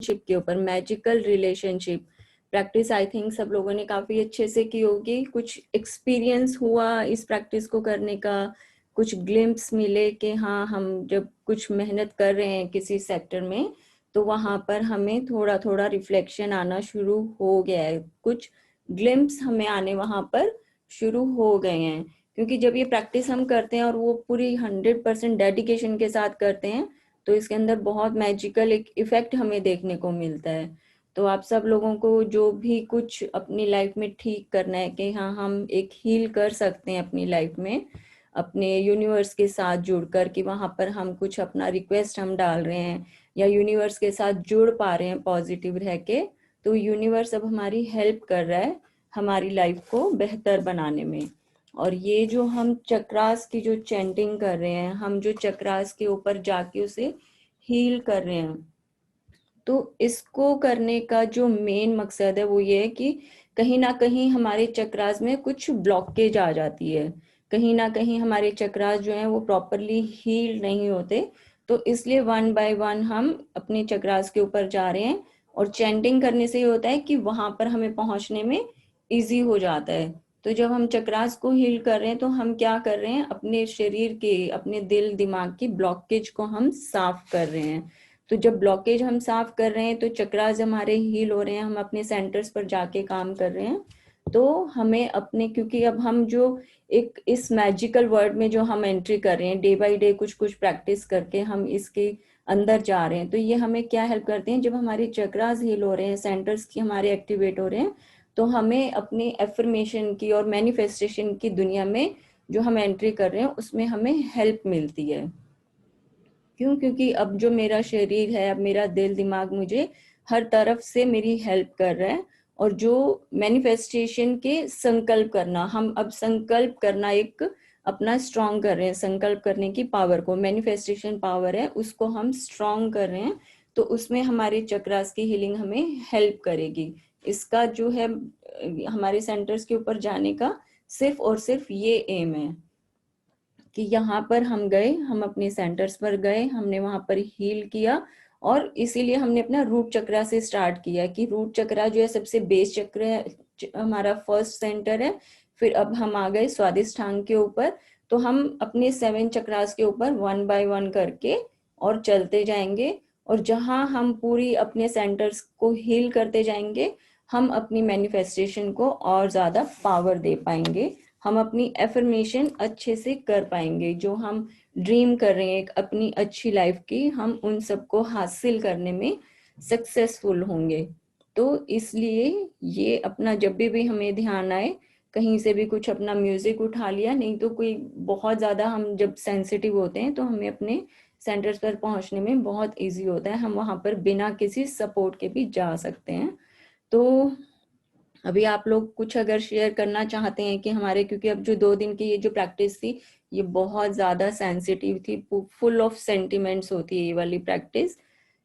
Relationship के ऊपर, magical relationship practice I think सब लोगों ने काफी अच्छे से की होगी। कुछ एक्सपीरियंस हुआ इस प्रैक्टिस को करने का, कुछ ग्लिम्प्स मिले कि हाँ हम जब कुछ मेहनत कर रहे हैं किसी सेक्टर में तो वहां पर हमें थोड़ा थोड़ा रिफ्लेक्शन आना शुरू हो गया है, कुछ ग्लिम्प्स हमें आने वहां पर शुरू हो गए हैं। क्योंकि जब ये प्रैक्टिस हम करते हैं और वो पूरी 100% डेडिकेशन के साथ करते हैं तो इसके अंदर बहुत मैजिकल एक इफेक्ट हमें देखने को मिलता है। तो आप सब लोगों को जो भी कुछ अपनी लाइफ में ठीक करना है कि हाँ हम एक हील कर सकते हैं अपनी लाइफ में, अपने यूनिवर्स के साथ जुड़कर, कि वहां पर हम कुछ अपना रिक्वेस्ट हम डाल रहे हैं या यूनिवर्स के साथ जुड़ पा रहे हैं पॉजिटिव रह के, तो यूनिवर्स अब हमारी हेल्प कर रहा है हमारी लाइफ को बेहतर बनाने में। और ये जो हम चक्रास की जो चैंटिंग कर रहे हैं, हम जो चक्रास के ऊपर जाके उसे हील कर रहे हैं, तो इसको करने का जो मेन मकसद है वो ये है कि कहीं ना कहीं हमारे चक्रास में कुछ ब्लॉकेज आ जाती है, कहीं ना कहीं हमारे चक्रास जो हैं वो प्रॉपरली हील नहीं होते। तो इसलिए वन बाय वन हम अपने चक्रास के ऊपर जा रहे हैं और चैंटिंग करने से ये होता है कि वहां पर हमें पहुंचने में इजी हो जाता है। तो जब हम चक्रास को हील कर रहे हैं तो हम क्या कर रहे हैं, अपने शरीर के, अपने दिल दिमाग की ब्लॉकेज को हम साफ कर रहे हैं। तो जब ब्लॉकेज हम साफ कर रहे हैं तो चक्रास हमारे हील हो रहे हैं, हम अपने सेंटर्स पर जाके काम कर रहे हैं। तो हमें अपने, क्योंकि अब हम जो एक इस मैजिकल वर्ल्ड में जो हम एंट्री कर रहे हैं डे बाय डे, कुछ कुछ प्रैक्टिस करके हम इसके अंदर जा रहे हैं, तो ये हमें क्या हेल्प करते हैं, जब हमारे चक्रास हील हो रहे हैं, सेंटर्स की हमारे एक्टिवेट हो रहे हैं, तो हमें अपने एफर्मेशन की और मैनिफेस्टेशन की दुनिया में जो हम एंट्री कर रहे हैं उसमें हमें हेल्प मिलती है। क्यों? क्योंकि अब जो मेरा शरीर है, अब मेरा दिल दिमाग मुझे हर तरफ से मेरी हेल्प कर रहा है। और जो मैनिफेस्टेशन के संकल्प करना, हम अब संकल्प करना एक अपना स्ट्रॉन्ग कर रहे हैं, संकल्प करने की पावर को, मैनिफेस्टेशन पावर है उसको हम स्ट्रॉन्ग कर रहे हैं। तो उसमें हमारे चक्रास की हीलिंग हमें हेल्प करेगी। इसका जो है हमारे सेंटर्स के ऊपर जाने का सिर्फ और सिर्फ ये एम है कि यहाँ पर हम गए, हम अपने सेंटर्स पर गए, हमने वहां पर हील किया। और इसीलिए हमने अपना रूट चक्रा से स्टार्ट किया कि रूट चक्रा जो है सबसे बेस चक्र है, हमारा फर्स्ट सेंटर है। फिर अब हम आ गए स्वादिष्ठांग के ऊपर, तो हम अपने 7 चक्रास के ऊपर वन बाय वन करके और चलते जाएंगे। और जहां हम पूरी अपने सेंटर्स को हील करते जाएंगे, हम अपनी मैनिफेस्टेशन को और ज्यादा पावर दे पाएंगे, हम अपनी एफर्मेशन अच्छे से कर पाएंगे। जो हम ड्रीम कर रहे हैं एक अपनी अच्छी लाइफ की, हम उन सबको हासिल करने में सक्सेसफुल होंगे। तो इसलिए ये अपना जब भी हमें ध्यान आए, कहीं से भी कुछ अपना म्यूजिक उठा लिया, नहीं तो कोई बहुत ज्यादा हम जब सेंसिटिव होते हैं तो हमें अपने सेंटर्स पर पहुंचने में बहुत इजी होता है, हम वहां पर बिना किसी सपोर्ट के भी जा सकते हैं। तो अभी आप लोग कुछ अगर शेयर करना चाहते हैं कि हमारे, क्योंकि अब जो 2 दिन की ये जो प्रैक्टिस थी ये बहुत ज्यादा सेंसिटिव थी, फुल ऑफ सेंटिमेंट्स होती है ये वाली प्रैक्टिस।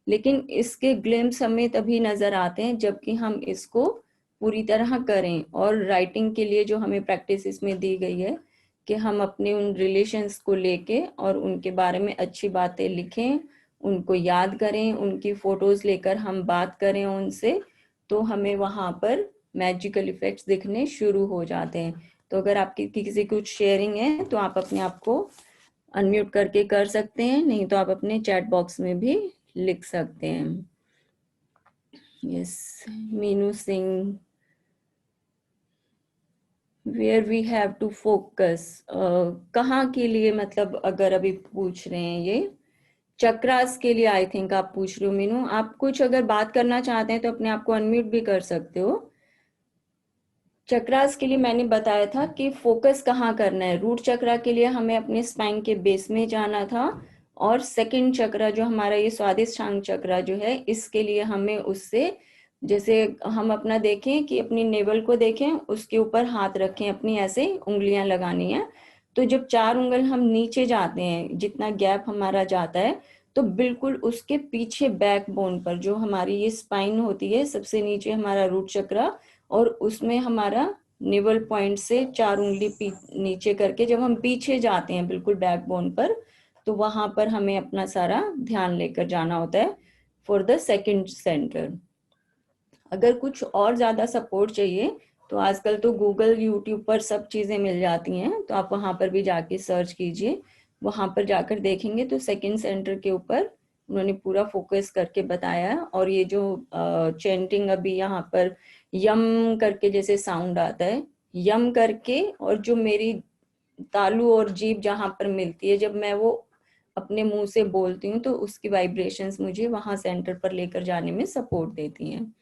लेकिन इसके ग्लिम्स हमें तभी नजर आते हैं जबकि हम इसको पूरी तरह करें। और राइटिंग के लिए जो हमें प्रैक्टिस इसमें दी गई है कि हम अपने उन रिलेशंस को लेके और उनके बारे में अच्छी बातें लिखें, उनको याद करें, उनकी फोटोज लेकर हम बात करें उनसे, तो हमें वहां पर मैजिकल इफेक्ट्स दिखने शुरू हो जाते हैं। तो अगर आपकी किसी कुछ शेयरिंग है तो आप अपने आप को अनम्यूट करके कर सकते हैं, नहीं तो आप अपने चैट बॉक्स में भी लिख सकते हैं। Yes, Meenu Singh, where we have to focus, कहाँ के लिए, मतलब अगर अभी पूछ रहे हैं ये चक्रास के लिए आई थिंक आप पूछ रहे हो मीनू। आप कुछ अगर बात करना चाहते हैं तो अपने आप को अनम्यूट भी कर सकते हो। चक्रास के लिए मैंने बताया था कि फोकस कहाँ करना है। रूट चक्रा के लिए हमें अपने स्पाइन के बेस में जाना था, और सेकंड चक्रा जो हमारा ये स्वादिष्ठांग चक्रा जो है, इसके लिए हमें उससे, जैसे हम अपना देखें कि अपनी नेवल को देखें, उसके ऊपर हाथ रखें, अपनी ऐसे उंगलियां लगानी है। तो जब 4 उंगल हम नीचे जाते हैं, जितना गैप हमारा जाता है, तो बिल्कुल उसके पीछे बैकबोन पर जो हमारी ये स्पाइन होती है, सबसे नीचे हमारा रूट चक्रा, और उसमें हमारा निवल पॉइंट से 4 उंगली नीचे करके जब हम पीछे जाते हैं बिल्कुल बैकबोन पर, तो वहां पर हमें अपना सारा ध्यान लेकर जाना होता है। For the second centre. अगर कुछ और ज्यादा सपोर्ट चाहिए तो आजकल तो गूगल यूट्यूब पर सब चीजें मिल जाती हैं, तो आप वहां पर भी जाके सर्च कीजिए। वहां पर जाकर देखेंगे तो सेकंड सेंटर के ऊपर उन्होंने पूरा फोकस करके बताया है। और ये जो चेंटिंग अभी यहाँ पर यम करके जैसे साउंड आता है, यम करके, और जो मेरी तालू और जीभ जहां पर मिलती है, जब मैं वो अपने मुंह से बोलती हूँ तो उसकी वाइब्रेशंस मुझे वहां सेंटर पर लेकर जाने में सपोर्ट देती हैं।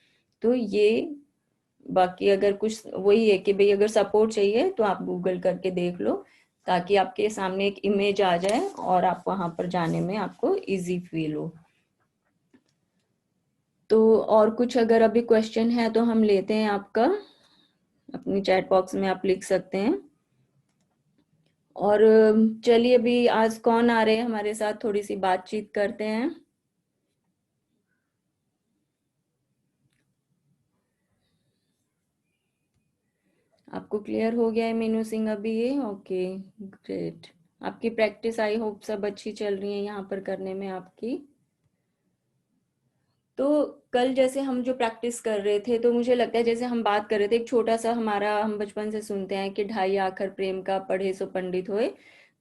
तो ये, बाकी अगर कुछ वही है कि भाई अगर सपोर्ट चाहिए तो आप गूगल करके देख लो, ताकि आपके सामने एक इमेज आ जाए और आप वहां पर जाने में आपको इजी फील हो। तो और कुछ अगर अभी क्वेश्चन है तो हम लेते हैं आपका, अपनी चैट बॉक्स में आप लिख सकते हैं। और चलिए अभी आज कौन आ रहे हैं हमारे साथ, थोड़ी सी बातचीत करते हैं। आपको क्लियर हो गया है मीनू सिंह अभी ये? Okay, great. आपकी प्रैक्टिस आई होप सब अच्छी चल रही है यहाँ पर करने में आपकी। तो कल जैसे हम जो प्रैक्टिस कर रहे थे, तो मुझे लगता है जैसे हम बात कर रहे थे, एक छोटा सा हमारा, हम बचपन से सुनते हैं कि ढाई आखर प्रेम का पढ़े सो पंडित होए।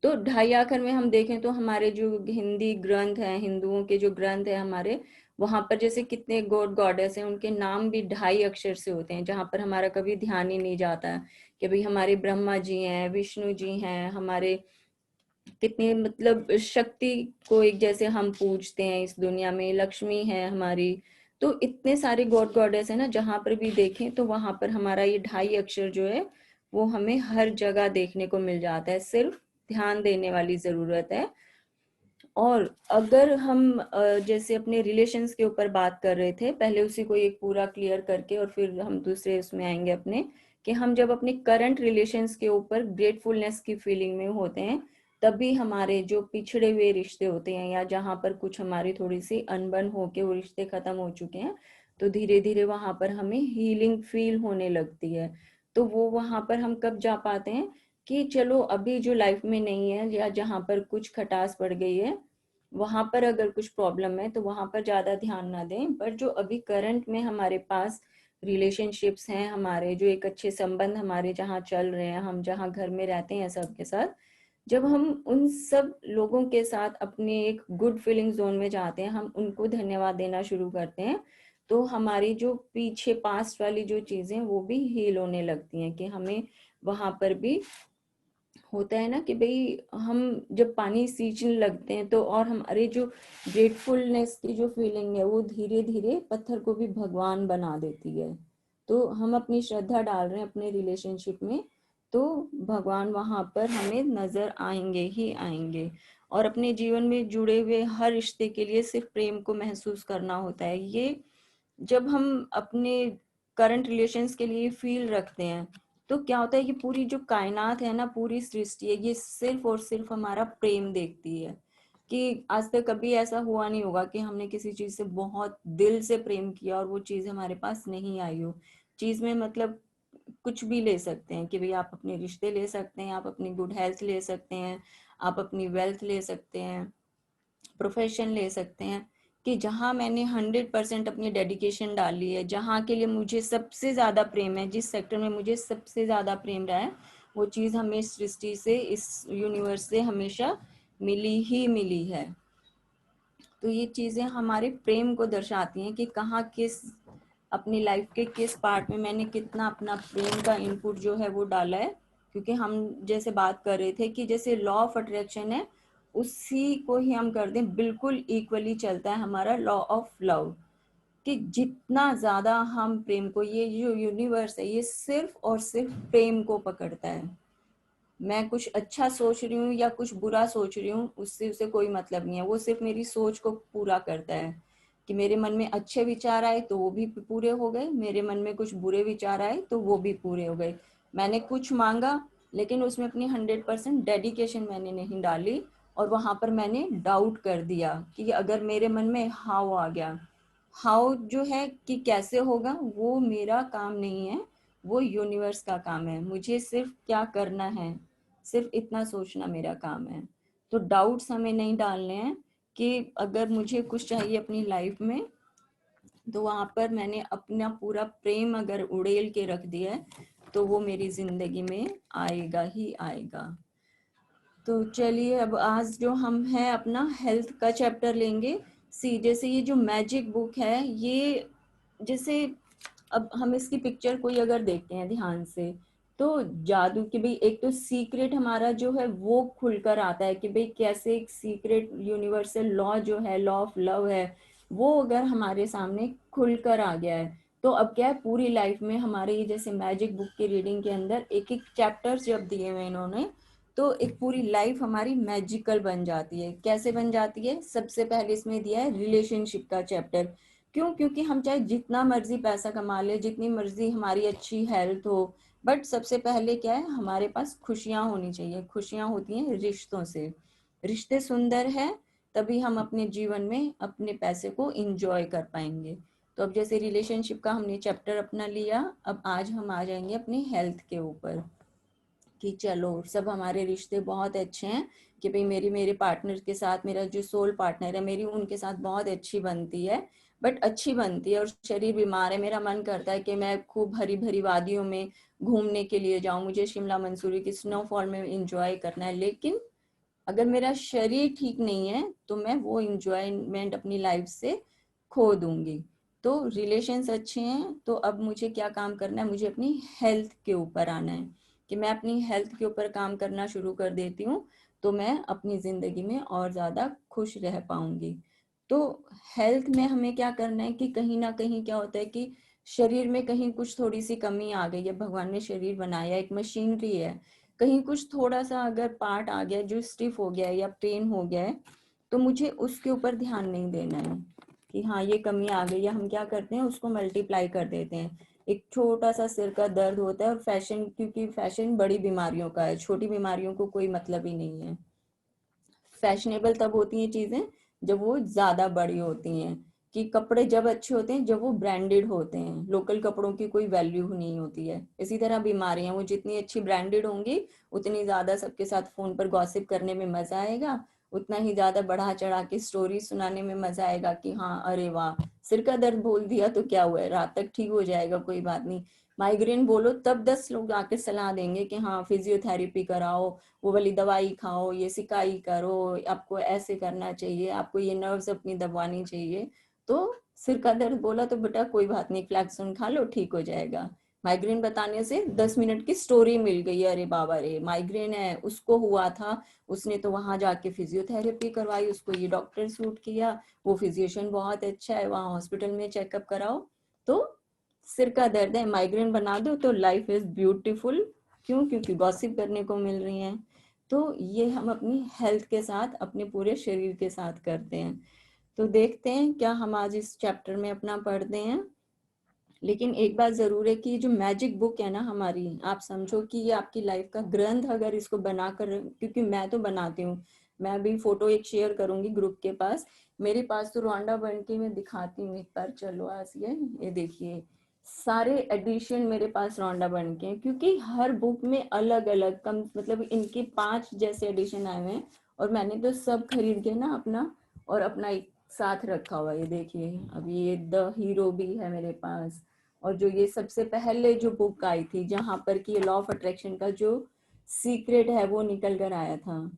तो ढाई आखर में हम देखें तो हमारे जो हिंदी ग्रंथ हैं, हिंदुओं के जो ग्रंथ हैं हमारे, वहां पर जैसे कितने गॉड गॉडेस हैं, उनके नाम भी ढाई अक्षर से होते हैं, जहां पर हमारा कभी ध्यान ही नहीं जाता कि भाई हमारे ब्रह्मा जी हैं, विष्णु जी हैं, हमारे कितने मतलब शक्ति को एक जैसे हम पूजते हैं इस दुनिया में, लक्ष्मी है हमारी। तो इतने सारे गॉड गॉडेस है ना, जहां पर भी देखें तो वहां पर हमारा ये ढाई अक्षर जो है वो हमें हर जगह देखने को मिल जाता है, सिर्फ ध्यान देने वाली जरूरत है। और अगर हम जैसे अपने रिलेशंस के ऊपर बात कर रहे थे, पहले उसी को एक पूरा क्लियर करके और फिर हम दूसरे उसमें आएंगे अपने, कि हम जब अपने करंट रिलेशंस के ऊपर ग्रेटफुलनेस की फीलिंग में होते हैं, तभी हमारे जो पिछड़े हुए रिश्ते होते हैं या जहाँ पर कुछ हमारी थोड़ी सी अनबन होके वो रिश्ते खत्म हो चुके हैं, तो धीरे धीरे वहां पर हमें हीलिंग फील होने लगती है। तो वो वहां पर हम कब जा पाते हैं कि चलो अभी जो लाइफ में नहीं है या जहाँ पर कुछ खटास पड़ गई है, वहां पर अगर कुछ प्रॉब्लम है तो वहां पर ज्यादा ध्यान ना दें, पर जो अभी करंट में हमारे पास रिलेशनशिप्स हैं, हमारे जो एक अच्छे संबंध हमारे जहाँ चल रहे हैं, हम जहाँ घर में रहते हैं सबके साथ, जब हम उन सब लोगों के साथ अपने एक गुड फीलिंग जोन में जाते हैं, हम उनको धन्यवाद देना शुरू करते हैं, तो हमारी जो पीछे पास्ट वाली जो चीजें वो भी हील होने लगती हैं, कि हमें वहां पर भी होता है ना कि भाई हम जब पानी सींचने लगते हैं तो, और हमारे जो ग्रेटफुलनेस की जो फीलिंग है वो धीरे धीरे पत्थर को भी भगवान बना देती है। तो हम अपनी श्रद्धा डाल रहे हैं अपने रिलेशनशिप में, तो भगवान वहां पर हमें नजर आएंगे ही आएंगे। और अपने जीवन में जुड़े हुए हर रिश्ते के लिए सिर्फ प्रेम को महसूस करना होता है। ये जब हम अपने करंट रिलेशंस के लिए फील रखते हैं, तो क्या होता है कि पूरी जो कायनात है ना, पूरी सृष्टि है, ये सिर्फ और सिर्फ हमारा प्रेम देखती है। कि आज तक कभी ऐसा हुआ नहीं होगा कि हमने किसी चीज से बहुत दिल से प्रेम किया और वो चीज हमारे पास नहीं आई हो। चीज में मतलब कुछ भी ले सकते हैं, कि भाई आप अपने रिश्ते ले सकते हैं, आप अपनी गुड हेल्थ ले सकते हैं, आप अपनी वेल्थ ले सकते हैं, प्रोफेशन ले सकते हैं, कि जहां मैंने 100% अपनी डेडिकेशन डाली है, जहां के लिए मुझे सबसे ज्यादा प्रेम है, जिस सेक्टर में मुझे सबसे ज्यादा प्रेम रहा है, वो चीज हमें सृष्टि से, इस यूनिवर्स से हमेशा मिली ही मिली है। तो ये चीजें हमारे प्रेम को दर्शाती हैं कि कहाँ किस अपनी लाइफ के किस पार्ट में मैंने कितना अपना प्रेम का इनपुट जो है वो डाला है। क्योंकि हम जैसे बात कर रहे थे कि जैसे लॉ ऑफ अट्रैक्शन है, उसी को ही हम कर दें, बिल्कुल इक्वली चलता है हमारा लॉ ऑफ लव। कि जितना ज्यादा हम प्रेम को, ये जो यूनिवर्स है ये सिर्फ और सिर्फ प्रेम को पकड़ता है। मैं कुछ अच्छा सोच रही हूँ या कुछ बुरा सोच रही हूँ, उससे उसे कोई मतलब नहीं है, वो सिर्फ मेरी सोच को पूरा करता है। कि मेरे मन में अच्छे विचार आए तो वो भी पूरे हो गए, मेरे मन में कुछ बुरे विचार आए तो वो भी पूरे हो गए। मैंने कुछ मांगा, लेकिन उसमें अपनी 100% डेडिकेशन मैंने नहीं डाली, और वहां पर मैंने डाउट कर दिया कि अगर मेरे मन में हाउ आ गया, हाउ जो है कि कैसे होगा, वो मेरा काम नहीं है, वो यूनिवर्स का काम है, मुझे सिर्फ क्या करना है, सिर्फ इतना सोचना मेरा काम है। तो डाउट्स हमें नहीं डालने हैं, कि अगर मुझे कुछ चाहिए अपनी लाइफ में तो वहां पर मैंने अपना पूरा प्रेम अगर उड़ेल के रख दिया है तो वो मेरी जिंदगी में आएगा ही आएगा। तो चलिए अब आज जो हम हैं अपना हेल्थ का चैप्टर लेंगे। सी जैसे ये जो मैजिक बुक है ये, जैसे अब हम इसकी पिक्चर कोई अगर देखते हैं ध्यान से तो जादू की भाई एक तो सीक्रेट हमारा जो है वो खुलकर आता है कि भाई कैसे एक सीक्रेट यूनिवर्सल लॉ जो है, लॉ ऑफ लव है, वो अगर हमारे सामने खुलकर आ गया है तो अब क्या है पूरी लाइफ में हमारे ये जैसे मैजिक बुक की रीडिंग के अंदर एक एक चैप्टर्स जब दिए हुए इन्होंने तो एक पूरी लाइफ हमारी मैजिकल बन जाती है। कैसे बन जाती है? सबसे पहले इसमें दिया है रिलेशनशिप का चैप्टर। क्यों? क्योंकि हम चाहे जितना मर्जी पैसा कमा ले, जितनी मर्जी हमारी अच्छी हेल्थ हो, बट सबसे पहले क्या है हमारे पास खुशियां होनी चाहिए। खुशियां होती हैं रिश्तों से। रिश्ते सुंदर है तभी हम अपने जीवन में अपने पैसे को इंजॉय कर पाएंगे। तो अब जैसे रिलेशनशिप का हमने चैप्टर अपना लिया, अब आज हम आ जाएंगे अपनी हेल्थ के ऊपर कि चलो सब हमारे रिश्ते बहुत अच्छे हैं कि भाई मेरी मेरे पार्टनर के साथ, मेरा जो सोल पार्टनर है मेरी उनके साथ बहुत अच्छी बनती है, बट अच्छी बनती है और शरीर बीमार है। मेरा मन करता है कि मैं खूब हरी भरी वादियों में घूमने के लिए जाऊं, मुझे शिमला मंसूरी की स्नोफॉल में इंजॉय करना है, लेकिन अगर मेरा शरीर ठीक नहीं है तो मैं वो इंजॉयमेंट अपनी लाइफ से खो दूंगी। तो रिलेशंस अच्छे हैं तो अब मुझे क्या काम करना है, मुझे अपनी हेल्थ के ऊपर आना है कि मैं अपनी हेल्थ के ऊपर काम करना शुरू कर देती हूँ तो मैं अपनी जिंदगी में और ज्यादा खुश रह पाऊंगी। तो हेल्थ में हमें क्या करना है कि कहीं ना कहीं क्या होता है कि शरीर में कहीं कुछ थोड़ी सी कमी आ गई है, भगवान ने शरीर बनाया एक मशीनरी है, कहीं कुछ थोड़ा सा अगर पार्ट आ गया जो स्टिफ हो गया है या पेन हो गया है तो मुझे उसके ऊपर ध्यान नहीं देना है कि हाँ ये कमी आ गई है। हम क्या करते हैं उसको मल्टीप्लाई कर देते हैं। एक छोटा सा सिर का दर्द होता है और फैशन, क्योंकि फैशन बड़ी बीमारियों का है, छोटी बीमारियों को कोई मतलब ही नहीं है। फैशनेबल तब होती हैं चीजें जब वो ज्यादा बड़ी होती हैं, कि कपड़े जब अच्छे होते हैं जब वो ब्रांडेड होते हैं, लोकल कपड़ों की कोई वैल्यू नहीं होती है। इसी तरह बीमारियां वो जितनी अच्छी ब्रांडेड होंगी उतनी ज्यादा सबके साथ फोन पर गॉसिप करने में मजा आएगा, उतना ही ज्यादा बढ़ा चढ़ा के स्टोरी सुनाने में मजा आएगा कि हाँ अरे वाह सिर का दर्द बोल दिया तो क्या हुआ है, रात तक ठीक हो जाएगा कोई बात नहीं। माइग्रेन बोलो तब 10 लोग आके सलाह देंगे कि हाँ फिजियोथेरेपी कराओ, वो वाली दवाई खाओ, ये सिकाई करो, आपको ऐसे करना चाहिए, आपको ये नर्व्स अपनी दबानी चाहिए। तो सिर का दर्द बोला तो बेटा कोई बात नहीं, फ्लैक्सोन खा लो ठीक हो जाएगा। माइग्रेन बताने से 10 मिनट की स्टोरी मिल गई, अरे बाबा रे माइग्रेन है उसको हुआ था, उसने तो वहां जाके फिजियोथेरेपी करवाई, उसको ये डॉक्टर सूट किया, वो फिजिशियन बहुत अच्छा है, वहां हॉस्पिटल में चेकअप कराओ। तो सिर का दर्द है माइग्रेन बना दो तो लाइफ इज ब्यूटीफुल। क्यों? क्योंकि गॉसिप करने को मिल रही हैं। तो ये हम अपनी हेल्थ के साथ अपने पूरे शरीर के साथ करते हैं। तो देखते हैं क्या हम आज इस चैप्टर में अपना पढ़ते हैं। लेकिन एक बात जरूर है कि जो मैजिक बुक है ना हमारी, आप समझो कि ये आपकी लाइफ का ग्रंथ अगर इसको बनाकर, क्योंकि मैं तो बनाती हूँ, मैं अभी फोटो एक शेयर करूंगी ग्रुप के पास, मेरे पास तो रोंडा बन के मैं दिखाती हूँ एक बार, चलो आज ये देखिए सारे एडिशन मेरे पास रोंडा बन के हैं, क्योंकि हर बुक में अलग अलग कम मतलब इनके 5 जैसे एडिशन आए हुए हैं और मैंने तो सब खरीद के ना अपना और अपना एक साथ रखा हुआ है। ये देखिए अभी ये द हीरो भी है मेरे पास, और जो ये सबसे पहले जो बुक आई थी जहां पर कि लॉ ऑफ अट्रैक्शन का जो सीक्रेट है वो निकल कर आया था,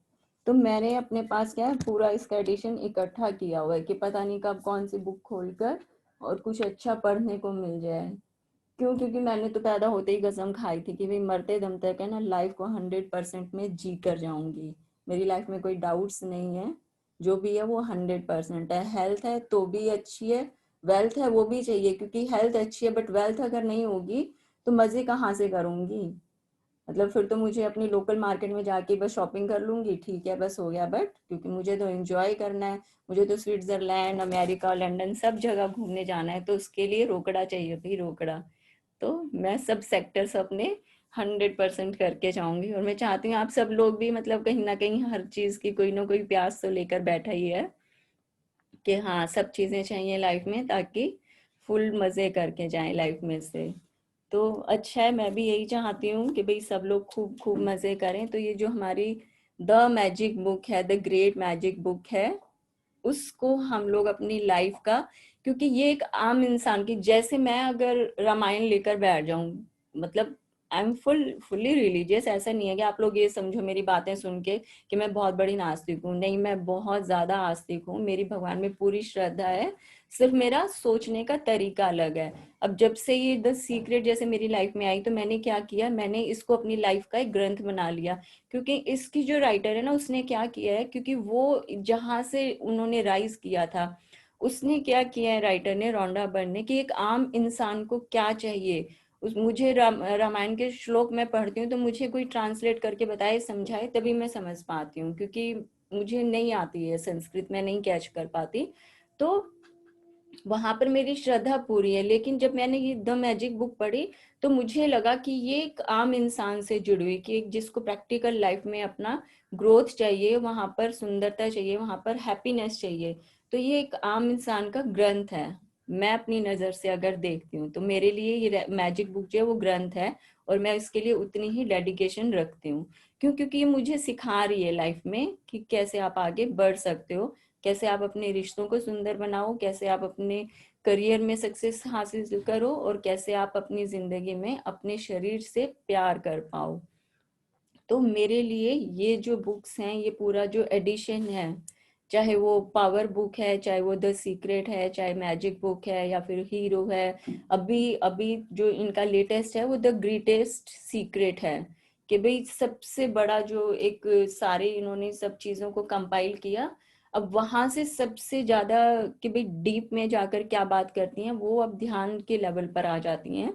तो मैंने अपने पास क्या है पूरा इसका एडिशन इकट्ठा किया हुआ है कि पता नहीं कब कौन सी बुक खोलकर और कुछ अच्छा पढ़ने को मिल जाए। क्यों? क्योंकि मैंने तो पैदा होते ही कसम खाई थी कि भाई मरते दम तक है ना लाइफ को 100% में जी कर जाऊंगी, मेरी लाइफ में कोई डाउट्स नहीं है, जो भी है वो 100% है। हेल्थ है तो भी अच्छी है, वेल्थ है वो भी चाहिए, क्योंकि हेल्थ अच्छी है बट वेल्थ अगर नहीं होगी तो मजे कहाँ से करूंगी, मतलब फिर तो मुझे अपनी लोकल मार्केट में जाके बस शॉपिंग कर लूंगी, ठीक है बस हो गया, बट क्योंकि मुझे तो एंजॉय करना है, मुझे तो स्विट्जरलैंड अमेरिका लंदन सब जगह घूमने जाना है, तो उसके लिए रोकड़ा चाहिए भाई रोकड़ा। तो मैं सब सेक्टर्स अपने 100% करके जाऊंगी और मैं चाहती हूँ आप सब लोग भी मतलब कहीं ना कहीं हर चीज की कोई ना कोई प्यास तो लेकर बैठा ही है कि हाँ सब चीजें चाहिए लाइफ में ताकि फुल मजे करके जाएं लाइफ में से। तो अच्छा है, मैं भी यही चाहती हूँ कि भाई सब लोग खूब खूब मजे करें। तो ये जो हमारी द मैजिक बुक है, द ग्रेट मैजिक बुक है, उसको हम लोग अपनी लाइफ का, क्योंकि ये एक आम इंसान की, जैसे मैं अगर रामायण लेकर बैठ जाऊं, मतलब आई एम फुल्ली रिलीजियस, ऐसा नहीं है कि आप लोग ये समझो मेरी बातें सुन के कि मैं बहुत बड़ी नास्तिक हूँ, नहीं, मैं बहुत ज्यादा आस्तिक हूँ, मेरी भगवान में पूरी श्रद्धा है, सिर्फ मेरा सोचने का तरीका अलग है। अब जब से ये द सीक्रेट जैसे मेरी लाइफ में आई, तो मैंने क्या किया, मैंने इसको अपनी लाइफ का एक ग्रंथ बना लिया। क्योंकि इसकी जो राइटर है ना, उसने क्या किया है, क्योंकि वो जहां से उन्होंने राइज किया था, उसने क्या किया है राइटर ने, रोंडा बर्न ने, कि एक आम इंसान को क्या चाहिए। मुझे रामायण के श्लोक मैं पढ़ती हूँ तो मुझे कोई ट्रांसलेट करके बताए, समझाए, तभी मैं समझ पाती हूँ, क्योंकि मुझे नहीं आती है संस्कृत, मैं नहीं कैच कर पाती। तो वहां पर मेरी श्रद्धा पूरी है। लेकिन जब मैंने ये द मैजिक बुक पढ़ी, तो मुझे लगा कि ये एक आम इंसान से जुड़ी हुई, कि जिसको प्रैक्टिकल लाइफ में अपना ग्रोथ चाहिए, वहां पर सुंदरता चाहिए, वहां पर हैप्पीनेस चाहिए, तो ये एक आम इंसान का ग्रंथ है। मैं अपनी नजर से अगर देखती हूँ तो मेरे लिए ये मैजिक बुक जो है वो ग्रंथ है, और मैं इसके लिए उतनी ही डेडिकेशन रखती हूँ। क्यों? क्योंकि ये मुझे सिखा रही है लाइफ में कि कैसे आप आगे बढ़ सकते हो, कैसे आप अपने रिश्तों को सुंदर बनाओ, कैसे आप अपने करियर में सक्सेस हासिल करो, और कैसे आप अपनी जिंदगी में अपने शरीर से प्यार कर पाओ। तो मेरे लिए ये जो बुक्स हैं, ये पूरा जो एडिशन है, चाहे वो पावर बुक है, चाहे वो द सीक्रेट है, चाहे मैजिक बुक है, या फिर हीरो है, अभी अभी जो इनका लेटेस्ट है वो द ग्रेटेस्ट सीक्रेट है, कि भाई सबसे बड़ा जो एक सारे इन्होंने सब चीजों को कंपाइल किया। अब वहां से सबसे ज्यादा कि भाई डीप में जाकर क्या बात करती हैं, वो अब ध्यान के लेवल पर आ जाती हैं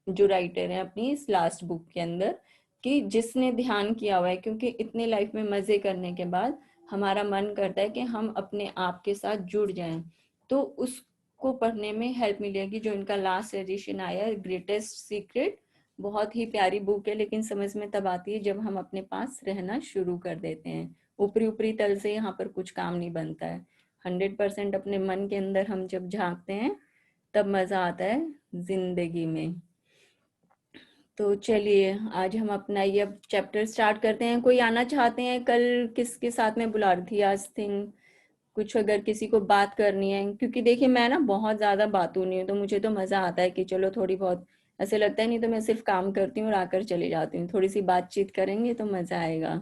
जो राइटर है अपनी इस लास्ट बुक के अंदर, कि जिसने ध्यान किया हुआ है। क्योंकि इतने लाइफ में मजे करने के बाद हमारा मन करता है कि हम अपने आप के साथ जुड़ जाएं, तो उसको पढ़ने में हेल्प मिलेगी। जो इनका लास्ट एडिशन आया है, ग्रेटेस्ट सीक्रेट, बहुत ही प्यारी बुक है, लेकिन समझ में तब आती है जब हम अपने पास रहना शुरू कर देते हैं। ऊपरी ऊपरी तल से यहाँ पर कुछ काम नहीं बनता है। 100% अपने मन के अंदर हम जब झांकते हैं, तब मजा आता है जिंदगी में। तो चलिए, आज हम अपना ये अब चैप्टर स्टार्ट करते हैं। कोई आना चाहते हैं? कल किसके साथ में बुला रही थी आज थिंग, कुछ अगर किसी को बात करनी है, क्योंकि देखिए मैं ना बहुत ज्यादा बातूं नहीं हूँ, तो मुझे तो मजा आता है कि चलो थोड़ी बहुत, ऐसे लगता है नहीं तो मैं सिर्फ काम करती हूँ और आकर चली जाती हूँ। थोड़ी सी बातचीत करेंगे तो मजा आएगा।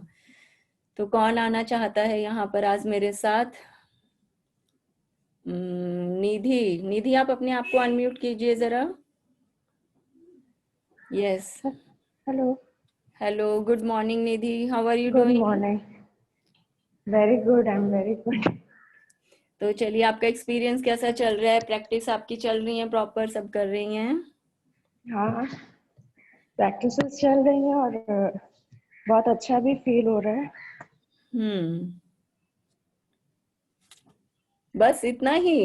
तो कौन आना चाहता है यहाँ पर आज मेरे साथ? निधि, निधि आप अपने आप को अनम्यूट कीजिए जरा। Yes. Hello. Hello, good morning Nidhi, how are you good doing? Morning. Very good, I am very good. तो चलिए, आपका एक्सपीरियंस कैसा चल रहा है? प्रैक्टिस आपकी चल रही है, प्रॉपर सब कर रही हैं? हाँ, प्रैक्टिसेस चल रही हैं और बहुत अच्छा भी फील हो रहा है। हम्म, बस इतना ही?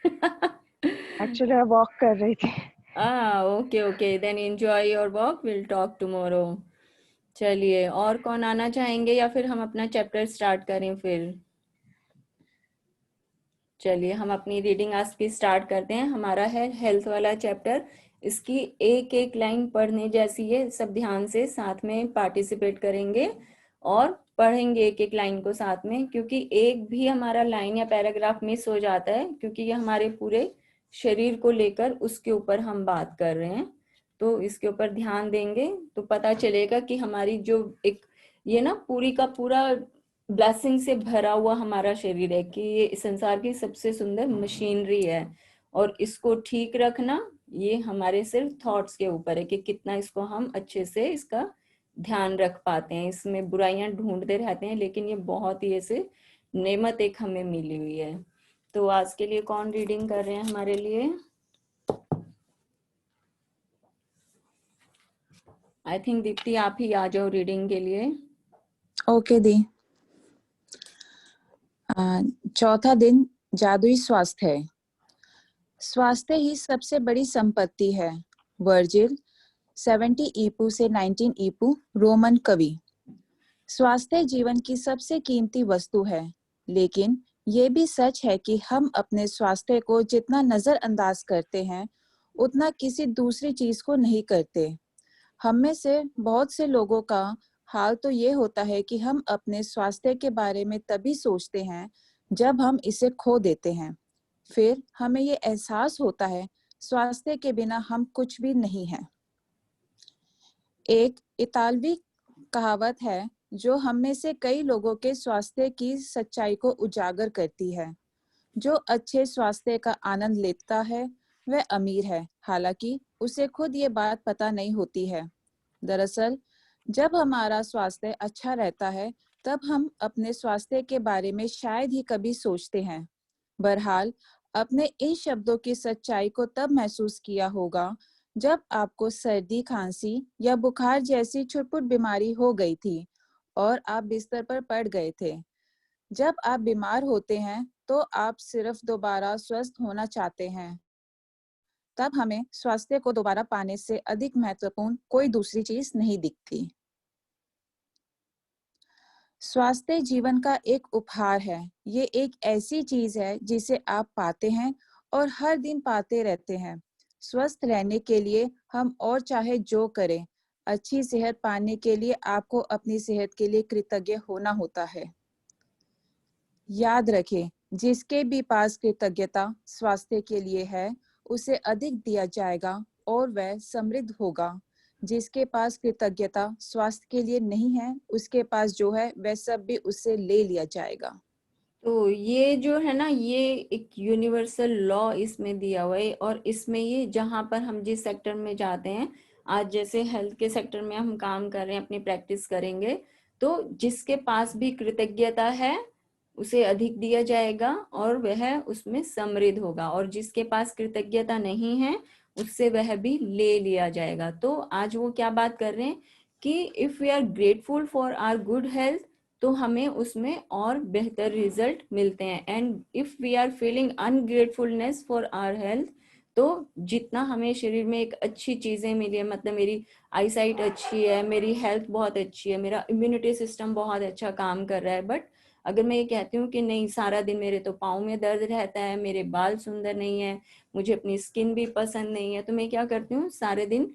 एक्चुअली मैं वॉक कर रही थी। Okay okay, then enjoy your walk, will talk tomorrow. चलिए, और कौन आना चाहेंगे, या फिर हम अपना चैप्टर स्टार्ट करें फिर? चलिए, हम अपनी रीडिंग आज की स्टार्ट करते हैं। हमारा है हेल्थ वाला चैप्टर। इसकी एक एक लाइन पढ़ने जैसी है, सब ध्यान से साथ में पार्टिसिपेट करेंगे और पढ़ेंगे एक एक लाइन को साथ में, क्योंकि एक भी हमारा लाइन या पैराग्राफ मिस हो जाता है, क्योंकि ये हमारे पूरे शरीर को लेकर उसके ऊपर हम बात कर रहे हैं। तो इसके ऊपर ध्यान देंगे तो पता चलेगा कि हमारी जो एक, ये ना पूरी का पूरा ब्लेसिंग से भरा हुआ हमारा शरीर है, कि ये इस संसार की सबसे सुंदर मशीनरी है। और इसको ठीक रखना, ये हमारे सिर्फ थॉट्स के ऊपर है कि कितना इसको हम अच्छे से इसका ध्यान रख पाते हैं। इसमें बुराइयां ढूंढते रहते हैं, लेकिन ये बहुत ही ऐसे नेमत एक हमें मिली हुई है। तो आज के लिए कौन रीडिंग कर रहे हैं हमारे लिए? आई थिंक दीप्ति आप ही आ जाओ रीडिंग के लिए। ओके दी। चौथा दिन जादुई स्वास्थ्य है। स्वास्थ्य ही सबसे बड़ी संपत्ति है। वर्जिल 70 ईपू से 19 ईपू, रोमन कवि। स्वास्थ्य जीवन की सबसे कीमती वस्तु है, लेकिन ये भी सच है कि हम अपने स्वास्थ्य को जितना नजरअंदाज करते हैं, उतना किसी दूसरी चीज को नहीं करते। हम में से बहुत से लोगों का हाल तो ये होता है कि हम अपने स्वास्थ्य के बारे में तभी सोचते हैं जब हम इसे खो देते हैं, फिर हमें ये एहसास होता है स्वास्थ्य के बिना हम कुछ भी नहीं हैं। एक इतालवी कहावत है जो हम में से कई लोगों के स्वास्थ्य की सच्चाई को उजागर करती है। जो अच्छे स्वास्थ्य का आनंद लेता है वह अमीर है, हालांकि उसे खुद ये बात पता नहीं होती है। दरअसल जब हमारा स्वास्थ्य अच्छा रहता है तब हम अपने स्वास्थ्य के बारे में शायद ही कभी सोचते हैं। बहरहाल अपने इन शब्दों की सच्चाई को तब महसूस किया होगा जब आपको सर्दी, खांसी या बुखार जैसी छुटपुट बीमारी हो गई थी और आप बिस्तर पर पड़ गए थे। जब आप बीमार होते हैं तो आप सिर्फ दोबारा स्वस्थ होना चाहते हैं। तब हमें स्वास्थ्य को दोबारा पाने से अधिक महत्वपूर्ण कोई दूसरी चीज नहीं दिखती। स्वास्थ्य जीवन का एक उपहार है। ये एक ऐसी चीज है जिसे आप पाते हैं और हर दिन पाते रहते हैं। स्वस्थ रहने के लिए हम और चाहे जो करें, अच्छी सेहत पाने के लिए आपको अपनी सेहत के लिए कृतज्ञ होना होता है। याद रखें, जिसके भी पास कृतज्ञता स्वास्थ्य के लिए है, उसे अधिक दिया जाएगा और वह समृद्ध होगा। जिसके पास कृतज्ञता स्वास्थ्य के लिए नहीं है, उसके पास जो है वह सब भी उससे ले लिया जाएगा। तो ये जो है ना, ये एक यूनिवर्सल लॉ इसमें दिया हुआ है, और इसमें ये जहाँ पर हम जिस सेक्टर में जाते हैं, आज जैसे हेल्थ के सेक्टर में हम काम कर रहे हैं, अपनी प्रैक्टिस करेंगे, तो जिसके पास भी कृतज्ञता है उसे अधिक दिया जाएगा और वह उसमें समृद्ध होगा, और जिसके पास कृतज्ञता नहीं है उससे वह भी ले लिया जाएगा। तो आज वो क्या बात कर रहे हैं कि if we are grateful for our good health, तो हमें उसमें और बेहतर रिजल्ट मिलते हैं। And if we are feeling ungratefulness for our health, तो जितना हमें शरीर में एक अच्छी चीजें मिली है, मतलब मेरी आईसाइट अच्छी है, मेरी हेल्थ बहुत अच्छी है, मेरा इम्यूनिटी सिस्टम बहुत अच्छा काम कर रहा है, बट अगर मैं ये कहती हूँ कि नहीं, सारा दिन मेरे तो पाँव में दर्द रहता है, मेरे बाल सुंदर नहीं है, मुझे अपनी स्किन भी पसंद नहीं है, तो मैं क्या करती हूँ, सारे दिन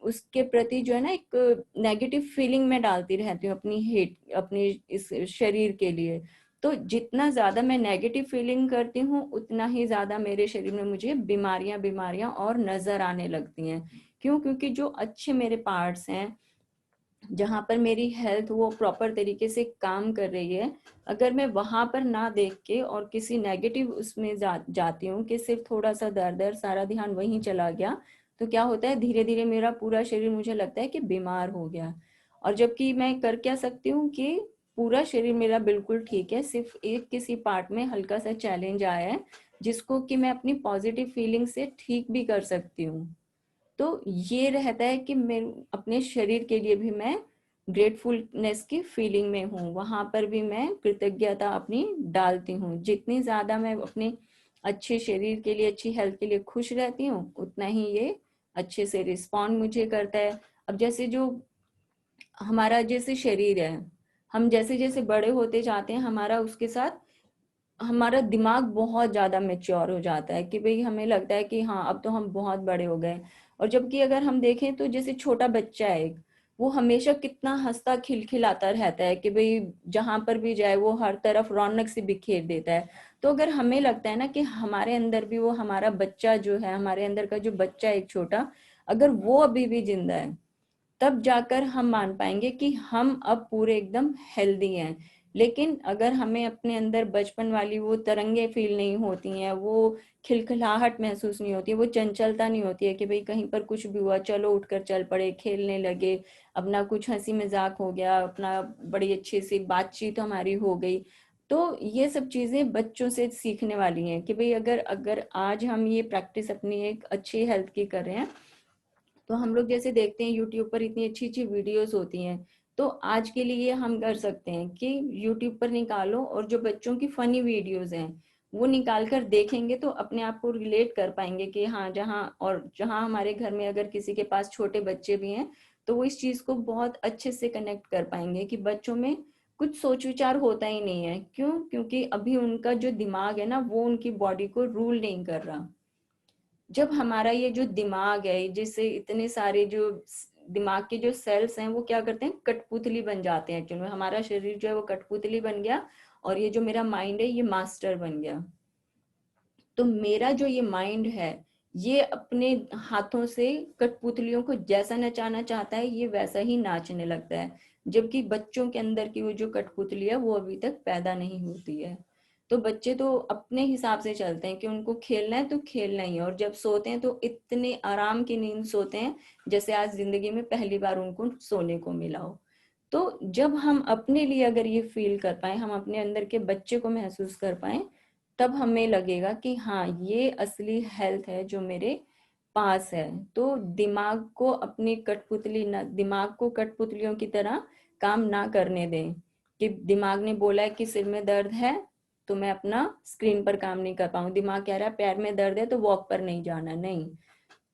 उसके प्रति जो है ना एक नेगेटिव फीलिंग में डालती रहती हूँ, अपनी हेट, अपनी इस शरीर के लिए। तो जितना ज्यादा मैं नेगेटिव फीलिंग करती हूँ, उतना ही ज्यादा मेरे शरीर में मुझे बीमारियां बीमारियां और नजर आने लगती हैं। क्यों? क्योंकि जो अच्छे मेरे पार्ट्स हैं, जहां पर मेरी हेल्थ वो प्रॉपर तरीके से काम कर रही है, अगर मैं वहां पर ना देख के और किसी नेगेटिव उसमें जाती हूँ कि सिर्फ थोड़ा सा दर्द है, सारा ध्यान वहीं चला गया, तो क्या होता है, धीरे धीरे मेरा पूरा शरीर मुझे लगता है कि बीमार हो गया। और जबकि मैं कर क्या सकती हूँ कि पूरा शरीर मेरा बिल्कुल ठीक है, सिर्फ एक किसी पार्ट में हल्का सा चैलेंज आया है, जिसको कि मैं अपनी पॉजिटिव फीलिंग से ठीक भी कर सकती हूँ। तो ये रहता है कि मैं अपने शरीर के लिए भी मैं ग्रेटफुलनेस की फीलिंग में हूँ, वहां पर भी मैं कृतज्ञता अपनी डालती हूँ। जितनी ज्यादा मैं अपने अच्छे शरीर के लिए, अच्छी हेल्थ के लिए खुश रहती हूँ, उतना ही ये अच्छे से रिस्पॉन्ड मुझे करता है। अब जैसे जो हमारा जैसे शरीर है, हम जैसे जैसे बड़े होते जाते हैं, हमारा उसके साथ हमारा दिमाग बहुत ज्यादा मेच्योर हो जाता है कि भाई हमें लगता है कि हाँ, अब तो हम बहुत बड़े हो गए। और जबकि अगर हम देखें तो जैसे छोटा बच्चा है, वो हमेशा कितना हंसता खिलखिलाता रहता है कि भाई जहां पर भी जाए वो हर तरफ रौनक से बिखेर देता है। तो अगर हमें लगता है ना कि हमारे अंदर भी वो हमारा बच्चा जो है, हमारे अंदर का जो बच्चा एक छोटा, अगर वो अभी भी जिंदा है, तब जाकर हम मान पाएंगे कि हम अब पूरे एकदम हेल्दी हैं। लेकिन अगर हमें अपने अंदर बचपन वाली वो तरंगे फील नहीं होती हैं, वो खिलखिलाहट महसूस नहीं होती है, वो चंचलता नहीं होती है कि भाई कहीं पर कुछ भी हुआ, चलो उठकर चल पड़े, खेलने लगे, अपना कुछ हंसी मजाक हो गया, अपना बड़ी अच्छी सी बातचीत हमारी हो गई, तो ये सब चीजें बच्चों से सीखने वाली हैं कि भाई अगर अगर आज हम ये प्रैक्टिस अपनी एक अच्छी हेल्थ की कर रहे हैं, तो हम लोग जैसे देखते हैं यूट्यूब पर इतनी अच्छी अच्छी वीडियोस होती हैं, तो आज के लिए हम कर सकते हैं कि यूट्यूब पर निकालो और जो बच्चों की फनी वीडियोस हैं वो निकाल कर देखेंगे, तो अपने आप को रिलेट कर पाएंगे कि हाँ, जहाँ हमारे घर में अगर किसी के पास छोटे बच्चे भी हैं, तो वो इस चीज को बहुत अच्छे से कनेक्ट कर पाएंगे कि बच्चों में कुछ सोच विचार होता ही नहीं है। क्यों? क्योंकि अभी उनका जो दिमाग है ना, वो उनकी बॉडी को रूल नहीं कर रहा। जब हमारा ये जो दिमाग है, जिससे इतने सारे जो दिमाग के जो सेल्स हैं वो क्या करते हैं, कठपुतली बन जाते हैं। एक्चुअली हमारा शरीर जो है वो कठपुतली बन गया, और ये जो मेरा माइंड है ये मास्टर बन गया। तो मेरा जो ये माइंड है ये अपने हाथों से कठपुतलियों को जैसा नचाना चाहता है ये वैसा ही नाचने लगता है, जबकि बच्चों के अंदर की वो जो कठपुतली है वो अभी तक पैदा नहीं होती है। तो बच्चे तो अपने हिसाब से चलते हैं कि उनको खेलना है तो खेलना ही है, और जब सोते हैं तो इतने आराम की नींद सोते हैं जैसे आज जिंदगी में पहली बार उनको सोने को मिला हो। तो जब हम अपने लिए अगर ये फील कर पाए, हम अपने अंदर के बच्चे को महसूस कर पाए, तब हमें लगेगा कि हाँ ये असली हेल्थ है जो मेरे पास है। तो दिमाग को अपनी कठपुतली ना, दिमाग को कठपुतलियों की तरह काम ना करने दें कि दिमाग ने बोला है कि सिर में दर्द है तो मैं अपना स्क्रीन पर काम नहीं कर पाऊँ, दिमाग कह रहा है पैर में दर्द है तो वॉक पर नहीं जाना, नहीं,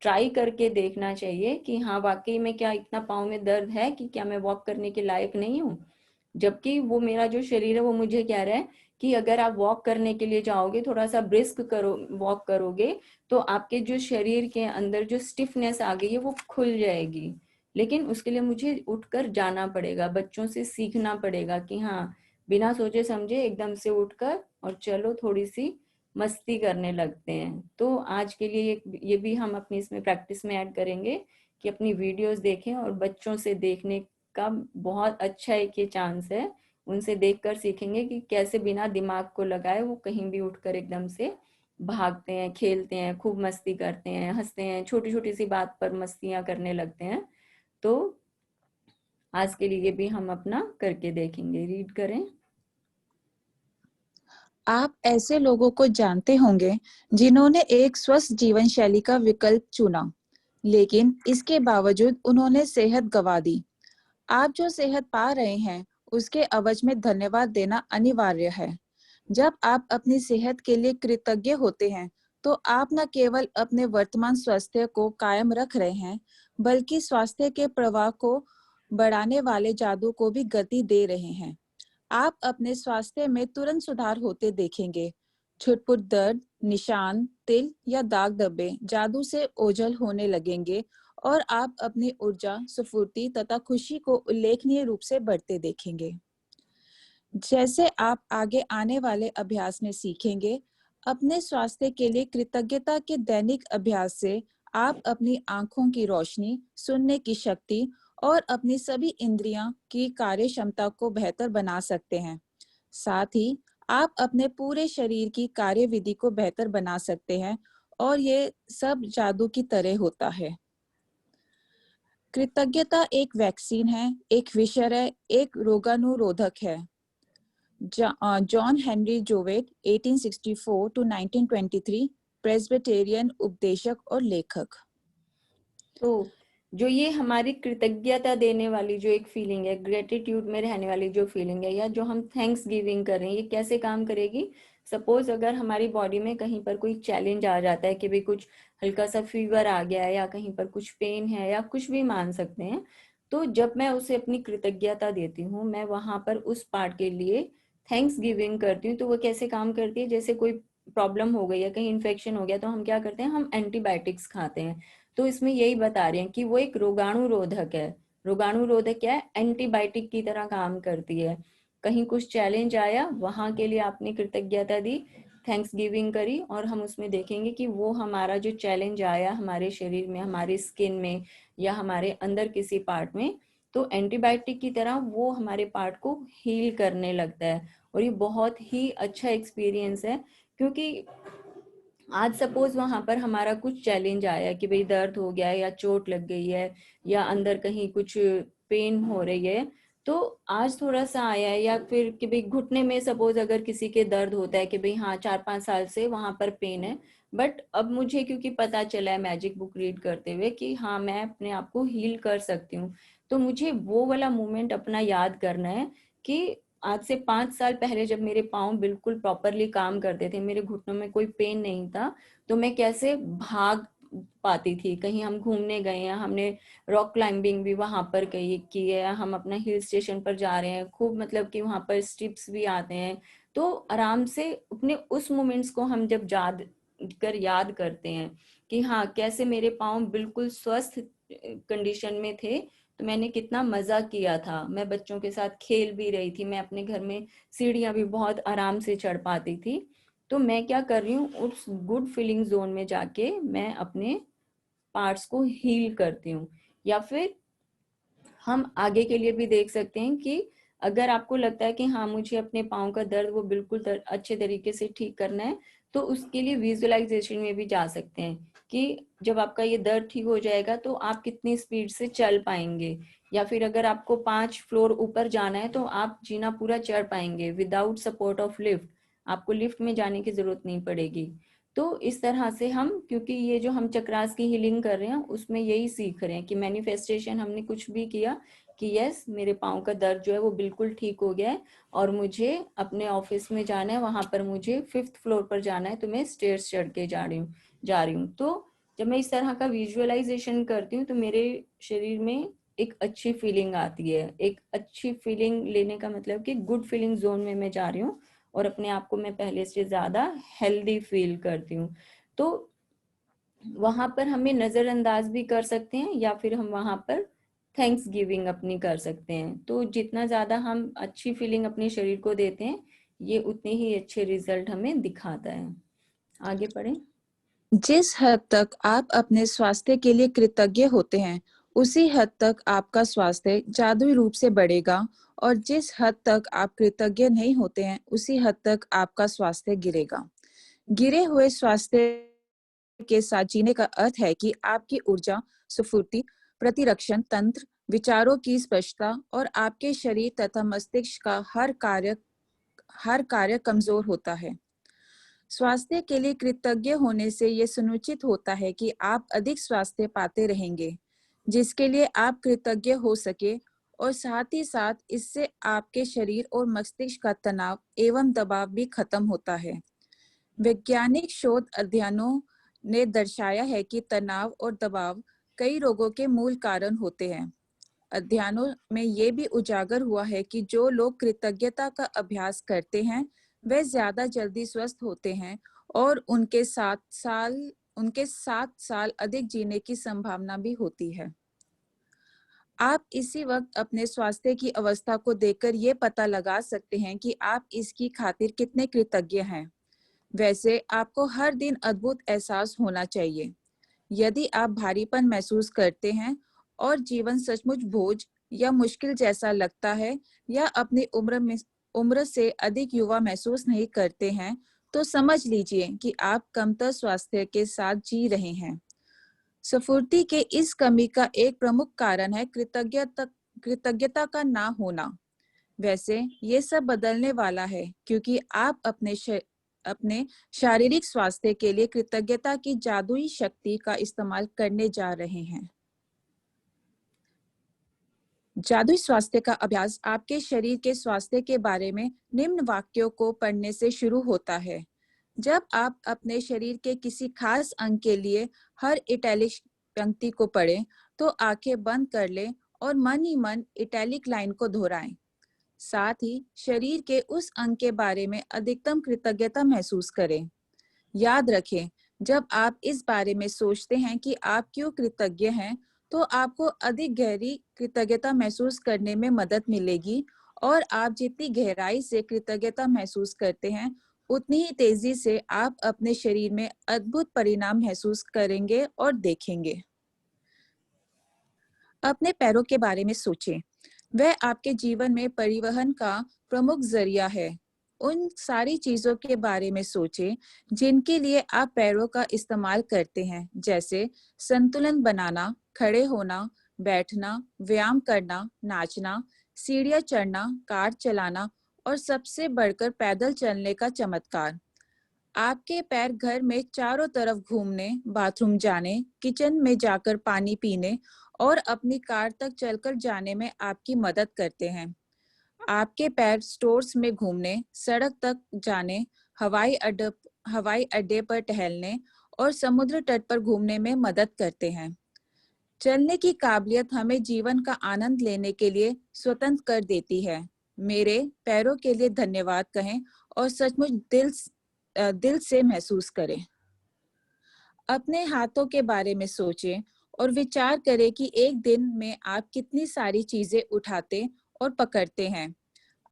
ट्राई करके देखना चाहिए कि हाँ वाकई में क्या इतना पाँव में दर्द है कि क्या मैं वॉक करने के लायक नहीं हूँ। जबकि वो मेरा जो शरीर है वो मुझे कह रहा है कि अगर आप वॉक करने के लिए जाओगे, थोड़ा सा ब्रिस्क करो, वॉक करोगे, तो आपके जो शरीर के अंदर जो स्टिफनेस आ गई है वो खुल जाएगी। लेकिन उसके लिए मुझे उठकर जाना पड़ेगा, बच्चों से सीखना पड़ेगा कि हाँ बिना सोचे समझे एकदम से उठकर और चलो थोड़ी सी मस्ती करने लगते हैं। तो आज के लिए ये भी हम अपनी इसमें प्रैक्टिस में ऐड करेंगे कि अपनी वीडियोस देखें, और बच्चों से देखने का बहुत अच्छा एक ये चांस है, उनसे देखकर सीखेंगे कि कैसे बिना दिमाग को लगाए वो कहीं भी उठकर एकदम से भागते हैं, खेलते हैं, खूब मस्ती करते हैं, हंसते हैं, छोटी छोटी सी बात पर मस्तियां करने लगते हैं। तो आज के लिए भी हम अपना करके देखेंगे। रीड करें। आप ऐसे लोगों को जानते होंगे जिन्होंने एक स्वस्थ जीवन शैली का विकल्प चुना, लेकिन इसके बावजूद उन्होंने सेहत गंवा दी। आप जो सेहत पा रहे हैं उसके अवज में धन्यवाद देना अनिवार्य है। जब आप अपनी सेहत के लिए कृतज्ञ होते हैं तो आप न केवल अपने वर्तमान स्वास्थ्य को कायम रख रहे हैं, बल्कि स्वास्थ्य के प्रवाह को बढ़ाने वाले जादू को भी गति दे रहे हैं। आप अपने स्वास्थ्य में तुरंत सुधार होते देखेंगे। छुटपुट दर्द, निशान, तिल या दाग धब्बे जादू से ओझल होने लगेंगे और आप अपनी ऊर्जा, स्फूर्ति तथा खुशी को उल्लेखनीय रूप से बढ़ते देखेंगे। जैसे आप आगे आने वाले अभ्यास में सीखेंगे, अपने स्वास्थ्य के लिए कृतज्ञता के दैनिक अभ्यास से आप अपनी आंखों की रोशनी, सुनने की शक्ति और अपनी सभी इंद्रियां की कार्य क्षमता को बेहतर बना सकते हैं। साथ ही आप अपने पूरे शरीर की कार्यविधि को बेहतर बना सकते हैं, और ये सब जादू की तरह होता है। कृतज्ञता एक वैक्सीन है, एक विषय है, एक रोगाणुरोधक है। जॉन हेनरी जोवेट 1864 to 1923, प्रेस्बिटेरियन उपदेशक और लेखक। तो जो ये हमारी कृतज्ञता देने वाली जो एक फीलिंग है, ग्रेटिट्यूड में रहने वाली जो फीलिंग है, या जो हम थैंक्स गिविंग कर रहे हैं, ये कैसे काम करेगी? सपोज अगर हमारी बॉडी में कहीं पर कोई चैलेंज आ जाता है कि भाई कुछ हल्का सा फीवर आ गया है या कहीं पर कुछ पेन है या कुछ भी मान सकते हैं, तो जब मैं उसे अपनी कृतज्ञता देती हूँ, मैं वहां पर उस पार्ट के लिए थैंक्स गिविंग करती हूँ, तो वो कैसे काम करती है? जैसे कोई प्रॉब्लम हो गई है, कहीं इन्फेक्शन हो गया, तो हम क्या करते हैं, हम एंटीबायोटिक्स खाते हैं। तो इसमें यही बता रहे हैं कि वो एक रोगाणुरोधक है। रोगाणुरोधक क्या है? एंटीबायोटिक की तरह काम करती है। कहीं कुछ चैलेंज आया, वहां के लिए आपने कृतज्ञता दी, थैंक्स गिविंग करी, और हम उसमें देखेंगे कि वो हमारा जो चैलेंज आया हमारे शरीर में, हमारे स्किन में या हमारे अंदर किसी पार्ट में, तो एंटीबायोटिक की तरह वो हमारे पार्ट को हील करने लगता है। और ये बहुत ही अच्छा एक्सपीरियंस है, क्योंकि आज सपोज वहां पर हमारा कुछ चैलेंज आया कि भाई दर्द हो गया है या चोट लग गई है या अंदर कहीं कुछ पेन हो रही है, तो आज थोड़ा सा आया है, या फिर कि भाई घुटने में सपोज अगर किसी के दर्द होता है कि भाई हाँ 4-5 साल से वहां पर पेन है, बट अब मुझे क्योंकि पता चला है मैजिक बुक रीड करते हुए कि हाँ मैं अपने आप को हील कर सकती हूँ, तो मुझे वो वाला मोमेंट अपना याद करना है कि आज से 5 साल पहले जब मेरे पाँव बिल्कुल प्रॉपरली काम करते थे, मेरे घुटनों में कोई पेन नहीं था, तो मैं कैसे भाग पाती थी। कहीं हम घूमने गए हैं, हमने रॉक क्लाइंबिंग भी वहां पर की है, हम अपना हिल स्टेशन पर जा रहे हैं, खूब मतलब कि वहां पर स्टिप्स भी आते हैं, तो आराम से अपने उस मोमेंट्स को हम जब याद करते हैं कि हाँ कैसे मेरे पाँव बिल्कुल स्वस्थ कंडीशन में थे, तो मैंने कितना मजा किया था, मैं बच्चों के साथ खेल भी रही थी, मैं अपने घर में सीढ़ियां भी बहुत आराम से चढ़ पाती थी। तो मैं क्या कर रही हूँ, उस गुड फीलिंग जोन में जाके मैं अपने पार्ट्स को हील करती हूँ। या फिर हम आगे के लिए भी देख सकते हैं कि अगर आपको लगता है कि हाँ मुझे अपने पाँव का दर्द वो बिल्कुल अच्छे तरीके से ठीक करना है, तो उसके लिए विजुअलाइजेशन में भी जा सकते हैं कि जब आपका ये दर्द ठीक हो जाएगा तो आप कितनी स्पीड से चल पाएंगे। या फिर अगर आपको 5 फ्लोर ऊपर जाना है तो आप जीना पूरा चढ़ पाएंगे विदाउट सपोर्ट ऑफ लिफ्ट, आपको लिफ्ट में जाने की जरूरत नहीं पड़ेगी। तो इस तरह से हम, क्योंकि ये जो हम चक्रास की हीलिंग कर रहे हैं उसमें यही सीख रहे हैं कि मैनिफेस्टेशन हमने कुछ भी किया कि यस मेरे पाँव का दर्द जो है वो बिल्कुल ठीक हो गया है और मुझे अपने ऑफिस में जाना है, वहां पर मुझे 5th फ्लोर पर जाना है, तो मैं स्टेयर्स चढ़ के जा रही हूँ। तो जब मैं इस तरह का विजुअलाइजेशन करती हूँ तो मेरे शरीर में एक अच्छी फीलिंग आती है। एक अच्छी फीलिंग लेने का मतलब कि गुड फीलिंग जोन में मैं जा रही हूँ और अपने आप को मैं पहले से ज्यादा हेल्दी फील करती हूँ। तो वहां पर हमें नजरअंदाज भी कर सकते हैं या फिर हम वहां पर थैंक्स गिविंग अपनी कर सकते हैं। तो जितना ज्यादा हम अच्छी फीलिंग अपने शरीर को देते हैं ये उतने ही अच्छे रिजल्ट हमें दिखाता है। आगे पढ़ें। जिस हद तक आप अपने स्वास्थ्य के लिए कृतज्ञ होते हैं, उसी हद तक आपका स्वास्थ्य जादुई रूप से बढ़ेगा, और जिस हद तक आप कृतज्ञ नहीं होते हैं, उसी हद तक आपका स्वास्थ्य गिरेगा। गिरे हुए स्वास्थ्य के साथ जीने का अर्थ है कि आपकी ऊर्जा, स्फूर्ति, प्रतिरक्षण तंत्र, विचारों की स्पष्टता और आपके शरीर तथा मस्तिष्क का हर कार्य कमजोर होता है। स्वास्थ्य के लिए कृतज्ञ होने से यह सुनिश्चित होता है कि आप अधिक स्वास्थ्य पाते रहेंगे, जिसके लिए आप कृतज्ञ हो सके, और साथ ही साथ इससे आपके शरीर और मस्तिष्क का तनाव एवं दबाव भी खत्म होता है। वैज्ञानिक शोध अध्ययनों ने दर्शाया है कि तनाव और दबाव कई रोगों के मूल कारण होते हैं। अध्ययनों में ये भी उजागर हुआ है कि जो लोग कृतज्ञता का अभ्यास करते हैं वे ज्यादा जल्दी स्वस्थ होते हैं और उनके 7 साल अधिक जीने की संभावना भी होती है। आप इसी वक्त अपने स्वास्थ्य की अवस्था को देखकर ये पता लगा सकते हैं कि आप इसकी खातिर कितने कृतज्ञ हैं। वैसे आपको हर दिन अद्भुत एहसास होना चाहिए। यदि आप भारीपन महसूस करते हैं और जीवन सचमुच बोझ या मुश्किल जैसा लगता है, या अपनी उम्र से अधिक युवा महसूस नहीं करते हैं, तो समझ लीजिए कि आप कमतर स्वास्थ्य के साथ जी रहे हैं। स्फूर्ति के इस कमी का एक प्रमुख कारण है कृतज्ञता का ना होना। वैसे ये सब बदलने वाला है, क्योंकि आप अपने शारीरिक स्वास्थ्य के लिए कृतज्ञता की जादुई शक्ति का इस्तेमाल करने जा रहे हैं। जादुई स्वास्थ्य का अभ्यास आपके शरीर के स्वास्थ्य के बारे में निम्न वाक्यों को पढ़ने से शुरू होता है। जब आप अपने शरीर के किसी खास अंग के लिए हर इटैलिक पंक्ति को पढ़ें, तो आंखें बंद कर लें और मन ही मन इटैलिक लाइन को दोहराएं। साथ ही शरीर के उस अंग के बारे में अधिकतम कृतज्ञता महसूस करें। याद रखें, जब आप इस बारे में सोचते हैं कि आप क्यों कृतज्ञ हैं, तो आपको अधिक गहरी कृतज्ञता महसूस करने में मदद मिलेगी, और आप जितनी गहराई से कृतज्ञता महसूस करते हैं, उतनी ही तेजी से आप अपने शरीर में अद्भुत परिणाम महसूस करेंगे और देखेंगे। अपने पैरों के बारे में सोचें। वह आपके जीवन में परिवहन का प्रमुख जरिया है। उन सारी चीजों के बारे में सोचें जिनके लिए आप पैरों का इस्तेमाल करते हैं, जैसे संतुलन बनाना, खड़े होना, बैठना, व्यायाम करना, नाचना, सीढ़ियां चढ़ना, कार चलाना और सबसे बढ़कर पैदल चलने का चमत्कार। आपके पैर घर में चारों तरफ घूमने, बाथरूम जाने, किचन में जाकर पानी पीने और अपनी कार तक चलकर जाने में आपकी मदद करते हैं। आपके पैर स्टोर्स में घूमने, सड़क तक जाने, हवाई अड्डे पर टहलने और समुद्र तट पर घूमने में मदद करते हैं। चलने की काबिलियत हमें जीवन का आनंद लेने के लिए स्वतंत्र कर देती है। मेरे पैरों के लिए धन्यवाद कहें और सचमुच दिल से महसूस करें। अपने हाथों के बारे में सोचें और विचार करें कि एक दिन में आप कितनी सारी चीजें उठाते और पकड़ते हैं।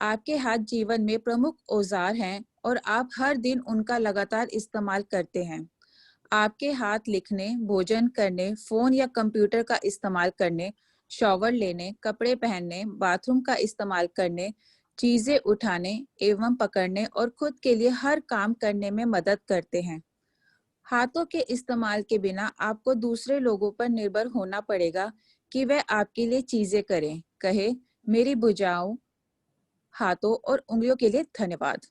आपके हाथ जीवन में प्रमुख औजार हैं और आप हर दिन उनका लगातार इस्तेमाल करते हैं। आपके हाथ लिखने, भोजन करने, फोन या कंप्यूटर का इस्तेमाल करने, शॉवर लेने, कपड़े पहनने, बाथरूम का इस्तेमाल करने, चीजें उठाने एवं पकड़ने और खुद के लिए हर काम करने में मदद करते हैं। हाथों के इस्तेमाल के बिना आपको दूसरे लोगों पर निर्भर होना पड़ेगा कि वह आपके लिए चीजें करें। कहे, मेरी भुजाओं, हाथों और उंगलियों के लिए धन्यवाद।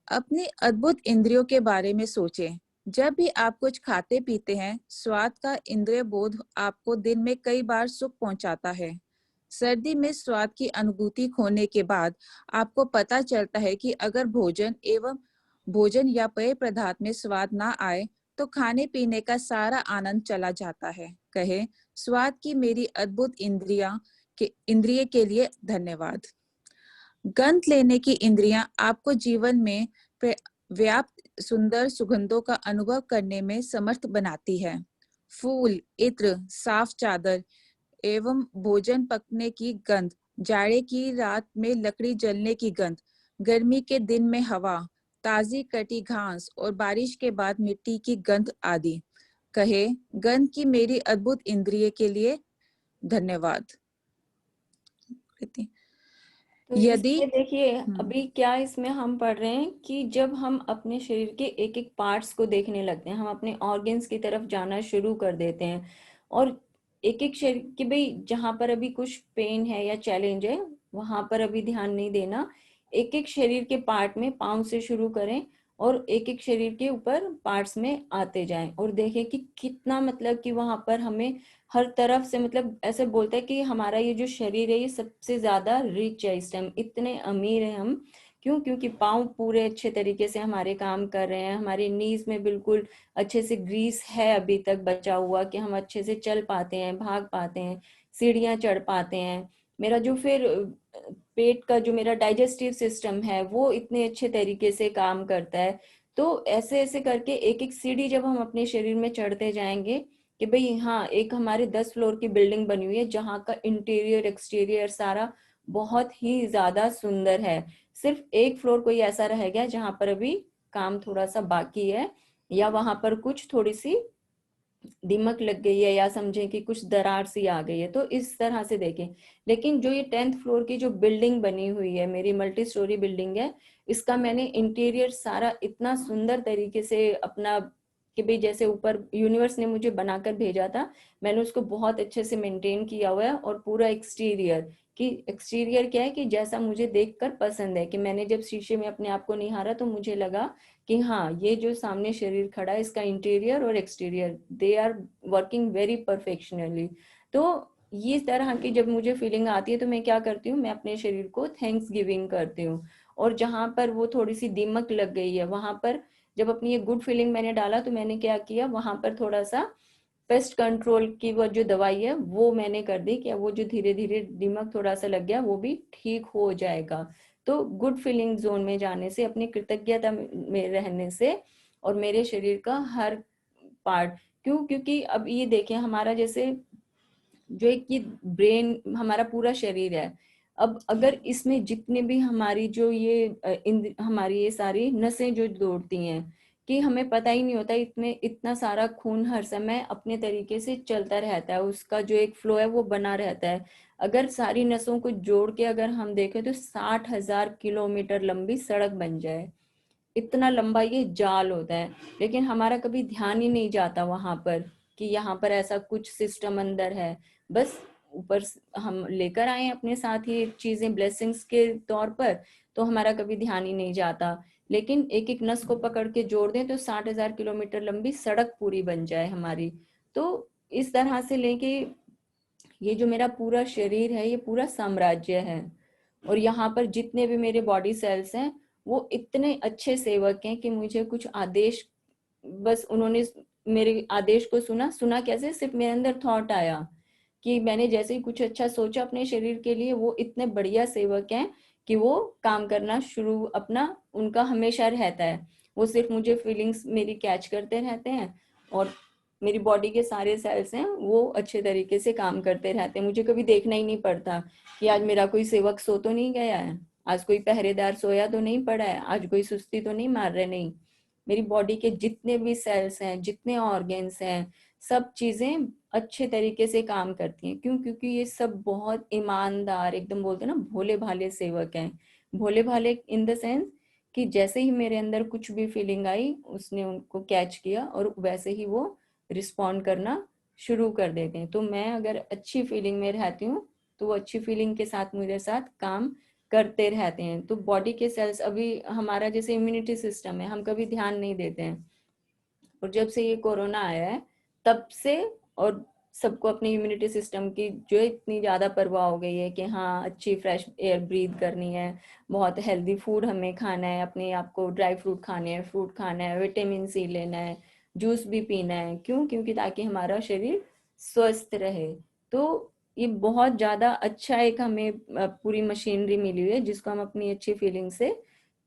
अपनी अद्भुत इंद्रियों के बारे में सोचें। जब भी आप कुछ खाते पीते हैं, स्वाद का इंद्रिय बोध आपको दिन में कई बार सुख पहुंचाता है। सर्दी में स्वाद की अनुभूति खोने के बाद आपको पता चलता है कि अगर भोजन या पेय पदार्थ में स्वाद ना आए तो खाने पीने का सारा आनंद चला जाता है। कहे, स्वाद की मेरी अद्भुत इंद्रिय के लिए धन्यवाद। गंध लेने की इंद्रियां आपको जीवन में व्याप्त सुंदर सुगंधों का अनुभव करने में समर्थ बनाती है। फूल, इत्र, साफ चादर एवं भोजन पकने की गंध, जाड़े की रात में लकड़ी जलने की गंध, गर्मी के दिन में हवा, ताजी कटी घास और बारिश के बाद मिट्टी की गंध आदि। कहे, गंध की मेरी अद्भुत इंद्रिय के लिए धन्यवाद। तो यदि इसमें देखिए अभी क्या इसमें हम पढ़ रहे हैं कि जब हम अपने शरीर के एक एक पार्ट्स को देखने लगते हैं, हम अपने ऑर्गन्स की तरफ जाना शुरू कर देते हैं और एक एक शरीर कि भाई जहां पर अभी कुछ पेन है या चैलेंज है वहां पर अभी ध्यान नहीं देना। एक एक शरीर के पार्ट में पाँव से शुरू करें और एक एक शरीर के ऊपर पार्ट्स में आते जाएं और देखें कि कितना मतलब कि वहां पर हमें हर तरफ से मतलब ऐसे बोलते हैं कि हमारा ये जो शरीर है ये सबसे ज्यादा रिच है, इस टाइम इतने अमीर हैं हम। क्यों? क्योंकि पाँव पूरे अच्छे तरीके से हमारे काम कर रहे हैं, हमारे नीज में बिल्कुल अच्छे से ग्रीस है अभी तक बचा हुआ कि हम अच्छे से चल पाते हैं, भाग पाते हैं, सीढ़ियां चढ़ पाते हैं। मेरा जो फिर पेट का जो मेरा डाइजेस्टिव सिस्टम है वो इतने अच्छे तरीके से काम करता है। तो ऐसे ऐसे करके एक एक सीढ़ी जब हम अपने शरीर में चढ़ते जाएंगे कि भाई हाँ एक हमारे 10 फ्लोर की बिल्डिंग बनी हुई है जहाँ का इंटीरियर एक्सटीरियर सारा बहुत ही ज्यादा सुंदर है। सिर्फ एक फ्लोर कोई ऐसा रह गया जहां पर अभी काम थोड़ा सा बाकी है या वहां पर कुछ थोड़ी सी दीमक लग गई है या समझें कि कुछ दरार सी आ गई है। तो इस तरह से देखें। लेकिन जो ये 10th फ्लोर की जो बिल्डिंग बनी हुई है मेरी मल्टी स्टोरी बिल्डिंग है, इसका मैंने इंटीरियर सारा इतना सुंदर तरीके से अपना कि भाई जैसे ऊपर यूनिवर्स ने मुझे बनाकर भेजा था मैंने उसको बहुत अच्छे से मेंटेन किया हुआ है। और पूरा एक्सटीरियर कि एक्सटीरियर क्या है कि जैसा मुझे देखकर पसंद है कि मैंने जब शीशे में अपने आप को निहारा तो मुझे लगा कि हाँ ये जो सामने शरीर खड़ा है इसका इंटीरियर और exterior they are working very perfectly. तो ये तरह की जब मुझे फीलिंग आती है तो मैं क्या करती हूँ, मैं अपने शरीर को थैंक्स गिविंग करती हूँ। और जहां पर वो थोड़ी सी दीमक लग गई है वहां पर जब अपनी ये गुड फीलिंग मैंने डाला तो मैंने क्या किया वहां पर थोड़ा सा पेस्ट कंट्रोल की वो जो दवाई है वो मैंने कर दी कि वो जो धीरे धीरे दिमाग थोड़ा सा लग गया वो भी ठीक हो जाएगा। तो गुड फीलिंग जोन में जाने से अपनी कृतज्ञता में रहने से और मेरे शरीर का हर पार्ट क्योंकि अब ये देखें हमारा जैसे जो एक ये ब्रेन हमारा पूरा शरीर है। अब अगर इसमें जितने भी हमारी जो ये हमारी ये सारी नसें जो दौड़ती हैं कि हमें पता ही नहीं होता इसमें इतना सारा खून हर समय अपने तरीके से चलता रहता है, उसका जो एक फ्लो है वो बना रहता है। अगर सारी नसों को जोड़ के अगर हम देखें तो 60,000 किलोमीटर लंबी सड़क बन जाए, इतना लंबा ये जाल होता है। लेकिन हमारा कभी ध्यान ही नहीं जाता वहां पर कि यहाँ पर ऐसा कुछ सिस्टम अंदर है। बस ऊपर हम लेकर आए अपने साथ ये चीजें ब्लेसिंग्स के तौर पर, तो हमारा कभी ध्यान ही नहीं जाता। लेकिन एक एक नस को पकड़ के जोड़ दें तो 60,000 किलोमीटर लंबी सड़क पूरी बन जाए हमारी। तो इस तरह से लेके ये जो मेरा पूरा शरीर है ये पूरा साम्राज्य है। और यहाँ पर जितने भी मेरे बॉडी सेल्स हैं वो इतने अच्छे सेवक हैं कि मुझे कुछ आदेश बस उन्होंने मेरे आदेश को सुना कैसे, सिर्फ मेरे अंदर थॉट आया कि मैंने जैसे ही कुछ अच्छा सोचा अपने शरीर के लिए वो इतने बढ़िया सेवक हैं कि वो काम करना शुरू अपना उनका हमेशा रहता है। वो सिर्फ मुझे फीलिंग्स मेरी कैच करते रहते हैं और मेरी बॉडी के सारे सेल्स हैं वो अच्छे तरीके से काम करते रहते हैं। मुझे कभी देखना ही नहीं पड़ता कि आज मेरा कोई सेवक सो तो नहीं गया है, आज कोई पहरेदार सोया तो नहीं पड़ा है, आज कोई सुस्ती तो नहीं मार रहे, नहीं। मेरी बॉडी के जितने भी सेल्स हैं, जितने ऑर्गन्स हैं, सब चीजें अच्छे तरीके से काम करती हैं। क्यों? क्योंकि ये सब बहुत ईमानदार, एकदम बोलते हैं ना, भोले भाले सेवक हैं। भोले भाले इन द सेंस कि जैसे ही मेरे अंदर कुछ भी फीलिंग आई, उसने उनको कैच किया और वैसे ही वो रिस्पॉन्ड करना शुरू कर देते हैं। तो मैं अगर अच्छी फीलिंग में रहती हूँ तो वो अच्छी फीलिंग के साथ मेरे साथ काम करते रहते हैं। तो बॉडी के सेल्स, अभी हमारा जैसे इम्यूनिटी सिस्टम है, हम कभी ध्यान नहीं देते हैं, और जब से ये कोरोना आया है तब से, और सबको अपनी इम्यूनिटी सिस्टम की जो इतनी ज्यादा परवाह हो गई है कि हाँ अच्छी फ्रेश एयर ब्रीथ करनी है, बहुत हेल्दी फूड हमें खाना है, अपने आप को ड्राई फ्रूट खाने हैं, फ्रूट खाना है, विटामिन सी लेना है, जूस भी पीना है। क्यों? क्योंकि ताकि हमारा शरीर स्वस्थ रहे। तो ये बहुत ज्यादा अच्छा एक हमें पूरी मशीनरी मिली हुई है जिसको हम अपनी अच्छी फीलिंग से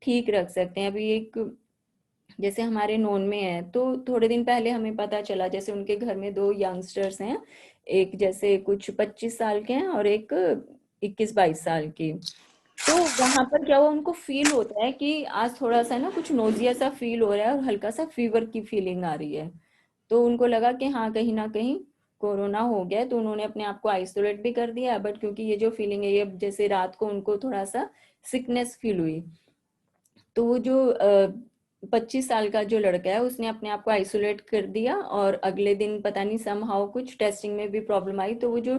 ठीक रख सकते हैं। अभी एक जैसे हमारे नोन में है, तो थोड़े दिन पहले हमें पता चला, जैसे उनके घर में 2 यंगस्टर्स हैं, एक जैसे कुछ 25 साल के हैं और एक 21-22 साल की। तो वहां पर क्या हुआ, उनको फील होता है कि आज थोड़ा सा ना कुछ नोजिया सा फील हो रहा है और हल्का सा फीवर की फीलिंग आ रही है। तो उनको लगा कि हाँ कहीं ना कहीं कोरोना हो गया है, तो उन्होंने अपने आप को आइसोलेट भी कर दिया। बट क्योंकि ये जो फीलिंग है, ये जैसे रात को उनको थोड़ा सा सिकनेस फील हुई, तो वो जो 25 साल का जो लड़का है उसने अपने आप को आइसोलेट कर दिया, और अगले दिन पता नहीं समहाउ कुछ टेस्टिंग में भी प्रॉब्लम आई, तो वो जो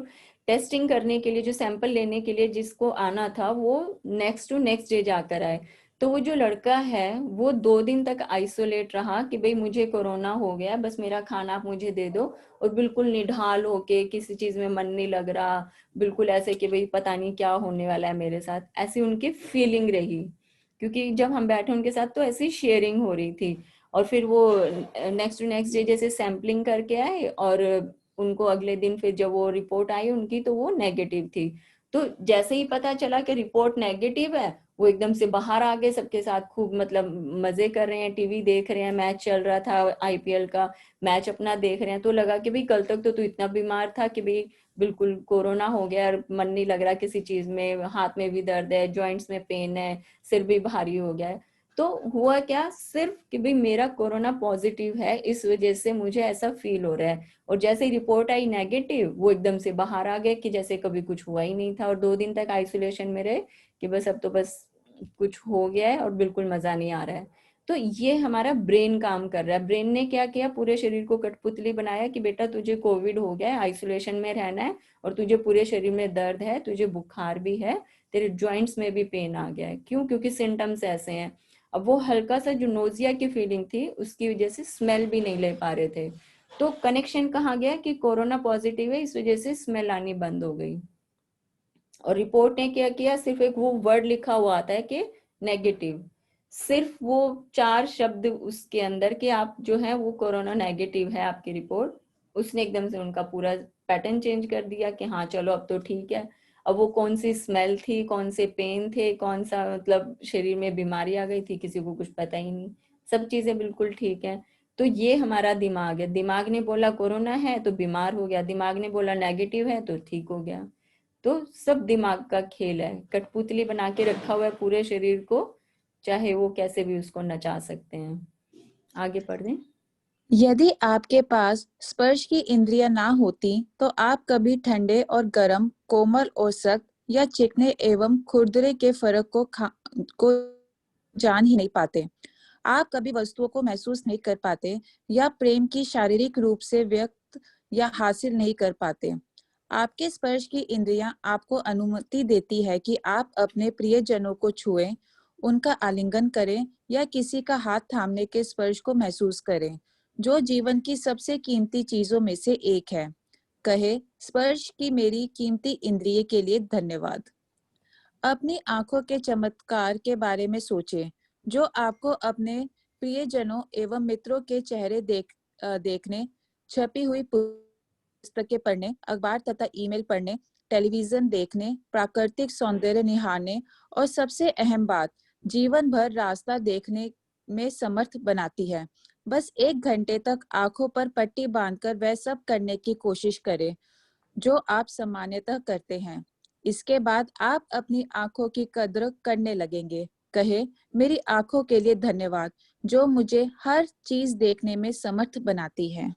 टेस्टिंग करने के लिए, जो सैंपल लेने के लिए जिसको आना था, वो नेक्स्ट टू नेक्स्ट डे जाकर आए। तो वो जो लड़का है वो 2 दिन तक आइसोलेट रहा कि भाई मुझे कोरोना हो गया, बस मेरा खाना आप मुझे दे दो, और बिल्कुल निढाल होके, किसी चीज में मन नहीं लग रहा, बिल्कुल ऐसे कि भाई पता नहीं क्या होने वाला है मेरे साथ, ऐसी उनकी फीलिंग रही। क्योंकि जब हम बैठे उनके साथ तो ऐसी शेयरिंग हो रही थी। और फिर वो नेक्स्ट टू नेक्स्ट डे जैसे सैम्पलिंग करके आए, और उनको अगले दिन फिर जब वो रिपोर्ट आई उनकी, तो वो नेगेटिव थी। तो जैसे ही पता चला कि रिपोर्ट नेगेटिव है, वो एकदम से बाहर आ गए सबके साथ, खूब मतलब मजे कर रहे हैं, टीवी देख रहे हैं, मैच चल रहा था आईपीएल का, मैच अपना देख रहे हैं। तो लगा कि भाई कल तक तो तू इतना बीमार था कि भाई बिल्कुल कोरोना हो गया, और मन नहीं लग रहा किसी चीज में, हाथ में भी दर्द है, जॉइंट्स में पेन है, सिर भी भारी हो गया है। तो हुआ क्या, सिर्फ कि भाई मेरा कोरोना पॉजिटिव है, इस वजह से मुझे ऐसा फील हो रहा है। और जैसे ही रिपोर्ट आई नेगेटिव, वो एकदम से बाहर आ गए कि जैसे कभी कुछ हुआ ही नहीं था, और 2 दिन तक आइसोलेशन में रहे कि बस अब तो बस कुछ हो गया है और बिल्कुल मजा नहीं आ रहा है। तो ये हमारा ब्रेन काम कर रहा है। ब्रेन ने क्या किया, पूरे शरीर को कठपुतली बनाया कि बेटा तुझे कोविड हो गया है, आइसोलेशन में रहना है, और तुझे पूरे शरीर में दर्द है, तुझे बुखार भी है, तेरे जॉइंट्स में भी पेन आ गया है। क्यों? क्योंकि सिम्टम्स ऐसे हैं। अब वो हल्का सा जो नोजिया की फीलिंग थी, उसकी वजह से स्मेल भी नहीं ले पा रहे थे। तो कनेक्शन कहाँ गया कि कोरोना पॉजिटिव है, इस वजह से स्मेल आनी बंद हो गई। और रिपोर्ट ने क्या किया, सिर्फ एक वो वर्ड लिखा हुआ आता है कि नेगेटिव, सिर्फ वो 4 शब्द उसके अंदर कि आप जो है वो कोरोना नेगेटिव है आपकी रिपोर्ट, उसने एकदम से उनका पूरा पैटर्न चेंज कर दिया कि हाँ चलो अब तो ठीक है। अब वो कौन सी स्मेल थी, कौन से पेन थे, कौन सा मतलब शरीर में बीमारी आ गई थी, किसी को कुछ पता ही नहीं, सब चीजें बिल्कुल ठीक है। तो ये हमारा दिमाग है, दिमाग ने बोला कोरोना है तो बीमार हो गया, दिमाग ने बोला नेगेटिव है तो ठीक हो गया। तो सब दिमाग का खेल है, कठपुतली बना के रखा हुआ है पूरे शरीर को, चाहे वो कैसे भी उसको नचा सकते हैं। आगे पढ़ दें। यदि आपके पास स्पर्श की इंद्रियां ना होती तो आप कभी ठंडे और गर्म, कोमल और सख्त, या चिकने एवं खुरदरे के फर्क को जान ही नहीं पाते। आप कभी वस्तुओं को महसूस नहीं कर पाते या प्रेम की शारीरिक रूप से व्यक्त या हासिल नहीं कर पाते। आपके स्पर्श की इंद्रियां आपको अनुमति देती है कि आप अपने प्रियजनों को छुएं, उनका आलिंगन करें या किसी का हाथ थामने के स्पर्श को महसूस करें, जो जीवन की सबसे कीमती चीजों में से एक है। कहे, स्पर्श की मेरी कीमती इंद्रिय के लिए धन्यवाद। अपनी आंखों के चमत्कार के बारे में सोचें, जो आपको अपने प्रियजनों एवं मित्रों के चेहरे देखने, छपी हुई पुस्तकें पढ़ने, अखबार तथा ईमेल पढ़ने, टेलीविजन देखने, प्राकृतिक सौंदर्य निहारने और सबसे अहम बात, जीवन भर रास्ता देखने में समर्थ बनाती है। बस 1 घंटे तक आंखों पर पट्टी बांधकर वह सब करने की कोशिश करें जो आप सामान्यतः करते हैं। इसके बाद आप अपनी आंखों की कद्र करने लगेंगे। कहे, मेरी आंखों के लिए धन्यवाद जो मुझे हर चीज देखने में समर्थ बनाती है।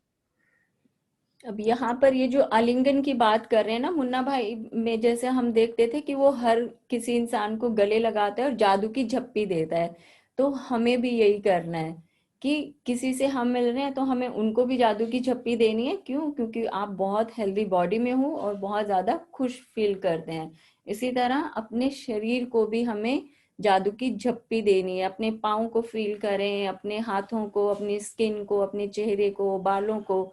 अब यहाँ पर ये जो आलिंगन की बात कर रहे हैं ना मुन्ना भाई में, जैसे हम देखते थे कि वो हर किसी इंसान को गले लगाता है और जादू की झप्पी देता है, तो हमें भी यही करना है कि किसी से हम मिल रहे हैं तो हमें उनको भी जादू की झप्पी देनी है। क्यों? क्योंकि आप बहुत हेल्दी बॉडी में हो और बहुत ज्यादा खुश फील करते हैं। इसी तरह अपने शरीर को भी हमें जादू की झप्पी देनी है। अपने पाँव को फील करें, अपने हाथों को, अपनी स्किन को, अपने चेहरे को, बालों को,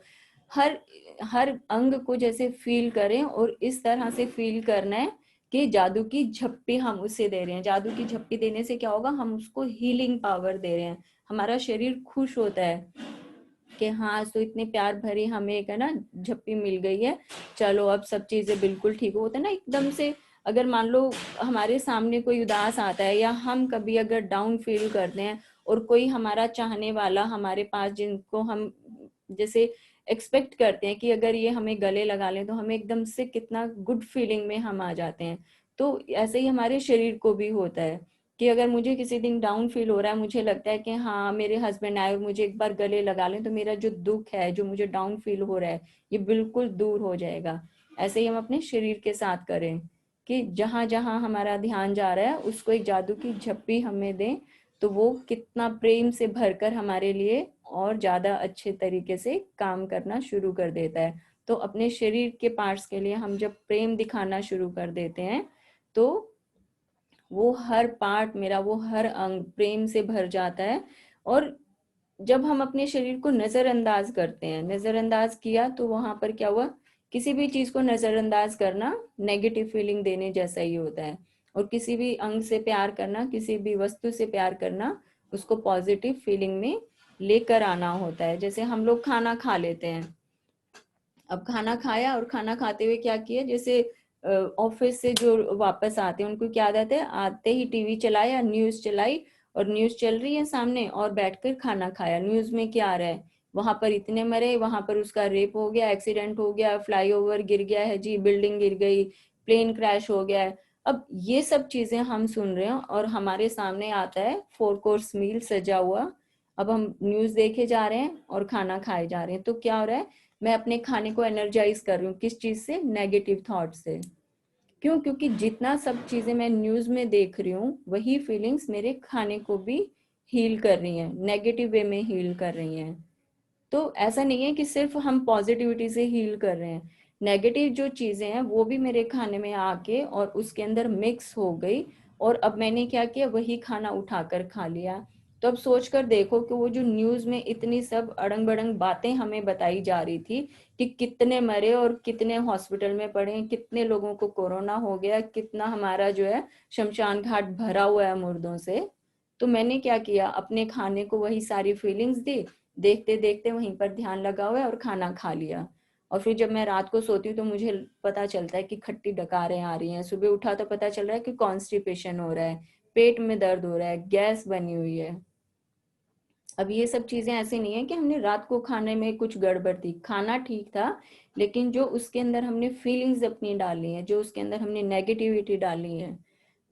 हर हर अंग को जैसे फील करें और इस तरह से फील करना है कि जादू की झप्पी हम उसे दे रहे हैं। जादू की झप्पी देने से क्या होगा? हम उसको हीलिंग पावर दे रहे हैं। हमारा शरीर खुश होता है कि हाँ, तो इतने प्यार भरी हमें एक है ना झप्पी मिल गई है, चलो अब सब चीजें बिल्कुल ठीक होता है ना एकदम से। अगर मान लो हमारे सामने कोई उदास आता है या हम कभी अगर डाउन फील करते हैं और कोई हमारा चाहने वाला हमारे पास, जिनको हम जैसे एक्सपेक्ट करते हैं कि अगर ये हमें गले लगा लें तो हमें एकदम से कितना गुड फीलिंग में हम आ जाते हैं। तो ऐसे ही हमारे शरीर को भी होता है कि अगर मुझे किसी दिन डाउन फील हो रहा है, मुझे लगता है कि हाँ मेरे हस्बैंड आए और मुझे एक बार गले लगा लें तो मेरा जो दुख है, जो मुझे डाउन फील हो रहा है, ये बिल्कुल दूर हो जाएगा। ऐसे ही हम अपने शरीर के साथ करें कि जहां जहां हमारा ध्यान जा रहा है उसको एक जादू की झप्पी हमें दें, तो वो कितना प्रेम से भरकर हमारे लिए और ज्यादा अच्छे तरीके से काम करना शुरू कर देता है। तो अपने शरीर के पार्ट्स के लिए हम जब प्रेम दिखाना शुरू कर देते हैं तो वो हर पार्ट मेरा, वो हर अंग प्रेम से भर जाता है। और जब हम अपने शरीर को नजरअंदाज करते हैं, नजरअंदाज किया तो वहां पर क्या हुआ? किसी भी चीज को नजरअंदाज करना नेगेटिव फीलिंग देने जैसा ही होता है। और किसी भी अंग से प्यार करना, किसी भी वस्तु से प्यार करना, उसको पॉजिटिव फीलिंग में लेकर आना होता है। जैसे हम लोग खाना खा लेते हैं, अब खाना खाया और खाना खाते हुए क्या किया, जैसे ऑफिस से जो वापस आते हैं उनको क्या आदत है, आते ही टीवी चलाया, न्यूज चलाई और न्यूज चल रही है सामने और बैठकर खाना खाया। न्यूज में क्या आ रहा है? वहां पर इतने मरे, वहां पर उसका रेप हो गया, एक्सीडेंट हो गया, फ्लाईओवर गिर गया है जी, बिल्डिंग गिर गई, प्लेन क्रैश हो गया है। अब ये सब चीजें हम सुन रहे हैं और हमारे सामने आता है 4 कोर्स मील सजा हुआ। अब हम न्यूज देखे जा रहे हैं और खाना खाए जा रहे हैं, तो क्या हो रहा है? मैं अपने खाने को एनर्जाइज कर रही हूँ, किस चीज से? नेगेटिव थॉट से। क्यों? क्योंकि जितना सब चीजें मैं न्यूज में देख रही हूँ वही फीलिंग्स मेरे खाने को भी हील कर रही हैं, नेगेटिव वे में हील कर रही हैं। तो ऐसा नहीं है कि सिर्फ हम पॉजिटिविटी से हील कर रहे हैं, नेगेटिव जो चीजें हैं वो भी मेरे खाने में आके और उसके अंदर मिक्स हो गई और अब मैंने क्या किया, वही खाना उठाकर खा लिया। तो अब सोच कर देखो कि वो जो न्यूज में इतनी सब अड़ंग बड़ंग बातें हमें बताई जा रही थी कि कितने मरे और कितने हॉस्पिटल में पड़े, कितने लोगों को कोरोना हो गया, कितना हमारा जो है शमशान घाट भरा हुआ है मुर्दों से, तो मैंने क्या किया, अपने खाने को वही सारी फीलिंग्स दी, देखते देखते वहीं पर ध्यान लगा हुआ है और खाना खा लिया। और फिर जब मैं रात को सोती हूँ तो मुझे पता चलता है कि खट्टी डकारें आ रही हैं, सुबह उठा तो पता चल रहा है कि कॉन्स्टिपेशन हो रहा है, पेट में दर्द हो रहा है, गैस बनी हुई है। अब ये सब चीजें ऐसे नहीं है कि हमने रात को खाने में कुछ गड़बड़ थी, खाना ठीक था, लेकिन जो उसके अंदर हमने फीलिंग्स अपनी डाली हैं, जो उसके अंदर हमने नेगेटिविटी डाली है,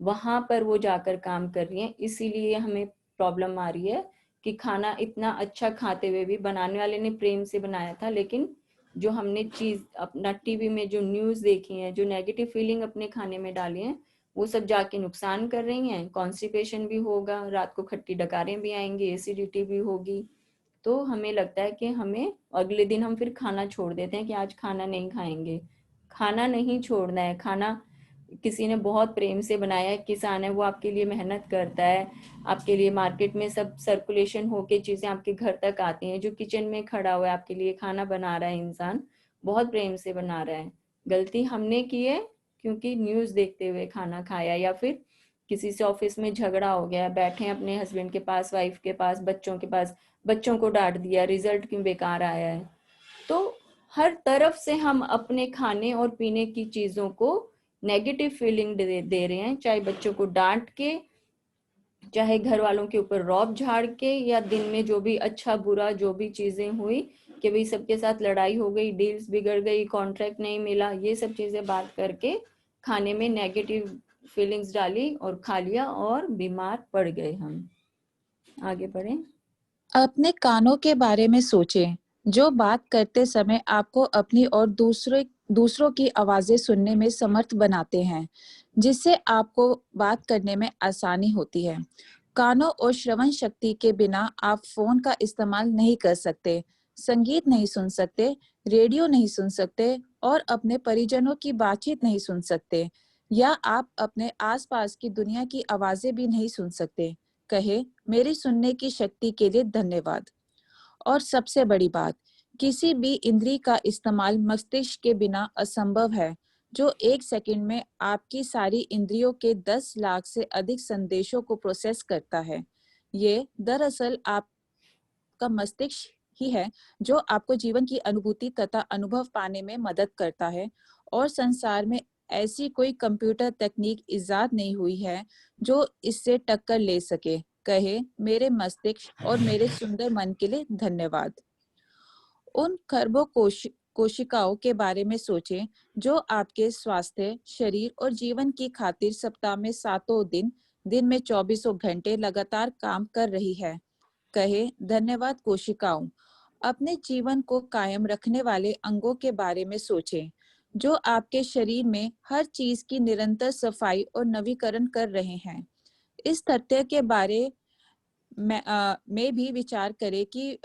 वहां पर वो जाकर काम कर रही है। इसीलिए हमें प्रॉब्लम आ रही है कि खाना इतना अच्छा खाते हुए भी बनाने वाले ने प्रेम से बनाया था, लेकिन जो हमने चीज अपना टीवी में जो न्यूज देखी है, जो नेगेटिव फीलिंग अपने खाने में डाली है, वो सब जाके नुकसान कर रही हैं। कॉन्स्टिपेशन भी होगा, रात को खट्टी डकारें भी आएंगी, एसिडिटी भी होगी। तो हमें लगता है कि हमें अगले दिन हम फिर खाना छोड़ देते हैं कि आज खाना नहीं खाएंगे। खाना नहीं छोड़ना है, खाना किसी ने बहुत प्रेम से बनाया है, किसान है वो आपके लिए मेहनत करता है, आपके लिए मार्केट में सब सर्कुलेशन होके चीजें आपके घर तक आती हैं, जो किचन में खड़ा हुआ है आपके लिए खाना बना रहा है इंसान, बहुत प्रेम से बना रहा है। गलती हमने की है क्योंकि न्यूज देखते हुए खाना खाया, या फिर किसी से ऑफिस में झगड़ा हो गया, बैठे हैं अपने हस्बैंड के पास, वाइफ के पास, बच्चों के पास, बच्चों को डांट दिया, रिजल्ट क्यों बेकार आया है। तो हर तरफ से हम अपने खाने और पीने की चीजों को नेगेटिव फीलिंग दे रहे हैं, चाहे बच्चों को डांट के, चाहे घर वालों के ऊपर रौब झाड़ के या दिन में जो भी अच्छा बुरा जो भी चीजें हुई कि भाई सबके साथ लड़ाई हो गई, डील्स बिगड़ गई, कॉन्ट्रैक्ट नहीं मिला, ये सब चीजें बात करके खाने में नेगेटिव फीलिंग्स डाली और खा लिया और बीमार पड़ गए हम। आगे बढ़ें। अपने कानों के बारे में सोचें, जो बात करते समय आपको अपनी और दूसरों की आवाजें सुनने में समर्थ बनाते हैं, जिससे आपको बात करने में आसानी होती है। कानों और श्रवण शक्ति के बिना आप फोन का इस्तेमाल नहीं कर सकते, संगीत नहीं सुन सकते, रेडियो नहीं सुन सकते और अपने परिजनों की बातचीत नहीं सुन सकते, या आप अपने आसपास की दुनिया की आवाजें भी नहीं सुन सकते। कहे, मेरी सुनने की शक्ति के लिए धन्यवाद। और सबसे बड़ी बात, किसी भी इंद्री का इस्तेमाल मस्तिष्क के बिना असंभव है, जो 1 सेकंड में आपकी सारी इंद्रियों के 10 लाख से अधिक संदेशों को प्रोसेस करता है। ये दरअसल आपका मस्तिष्क ही है जो आपको जीवन की अनुभूति तथा अनुभव पाने में मदद करता है, और संसार में ऐसी कोई कंप्यूटर तकनीक इजाद नहीं हुई है जो इससे टक्कर ले सके। कहे, मेरे मस्तिष्क और मेरे सुंदर मन के लिए धन्यवाद। उन खरबों कोशिकाओं के बारे में सोचें जो आपके स्वास्थ्य, शरीर और जीवन की खातिर सप्ताह में 7 दिन, दिन में 24 घंटे लगातार काम कर रही है। कहे, धन्यवाद कोशिकाओं। अपने जीवन को कायम रखने वाले अंगों के बारे में सोचें, जो आपके शरीर में हर चीज की निरंतर सफाई और नवीकरण कर रहे हैं। इस तथ्य के बारे में भी विचार करें कि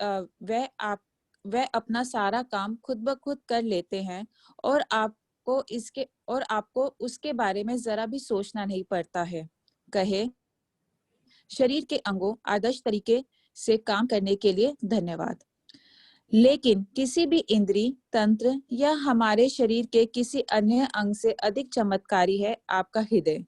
वह अपना सारा काम खुद ब खुद कर लेते हैं, और आपको उसके बारे में जरा भी सोचना नहीं पड़ता है। कहे, शरीर के अंगों आदर्श तरीके से काम करने के लिए धन्यवाद। लेकिन किसी भी इंद्री, तंत्र या हमारे शरीर के किसी अन्य अंग से अधिक चमत्कारी है आपका हृदय।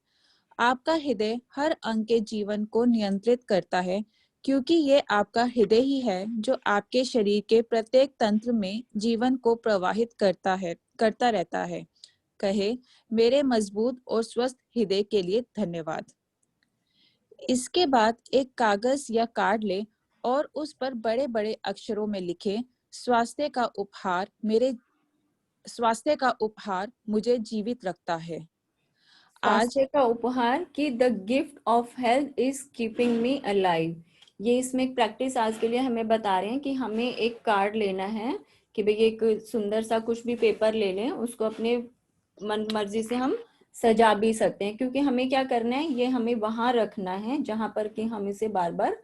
आपका हृदय हर अंग के जीवन को नियंत्रित करता है, क्योंकि ये आपका हृदय ही है जो आपके शरीर के प्रत्येक तंत्र में जीवन को प्रवाहित करता रहता है। कहे, मेरे मजबूत और स्वस्थ हृदय के लिए धन्यवाद। इसके बाद एक कागज या कार्ड ले और उस पर बड़े बड़े अक्षरों में लिखे, स्वास्थ्य का उपहार मुझे जीवित रखता है। आज स्वास्थ्य का उपहार कि the gift of health is keeping me alive. ये इसमें एक प्रैक्टिस आज के लिए हमें बता रहे हैं कि हमें एक कार्ड लेना है कि भाई एक सुंदर सा कुछ भी पेपर ले लें, उसको अपने मन मर्जी से हम सजा भी सकते हैं, क्योंकि हमें क्या करना है, ये हमें वहां रखना है जहां पर कि हम इसे बार बार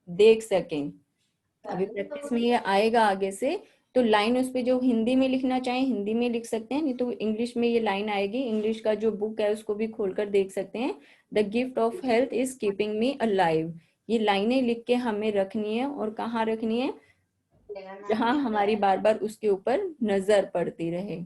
देख सकें। अभी प्रैक्टिस में ये आएगा आगे से, तो लाइन उस पे जो हिंदी में लिखना चाहे हिंदी में लिख सकते हैं, नहीं तो इंग्लिश में ये लाइन आएगी, इंग्लिश का जो बुक है उसको भी खोलकर देख सकते हैं। The gift of health is keeping me alive. ये लाइनें लिख के हमें रखनी है, और कहाँ रखनी है, जहां हमारी बार बार उसके ऊपर नजर पड़ती रहे,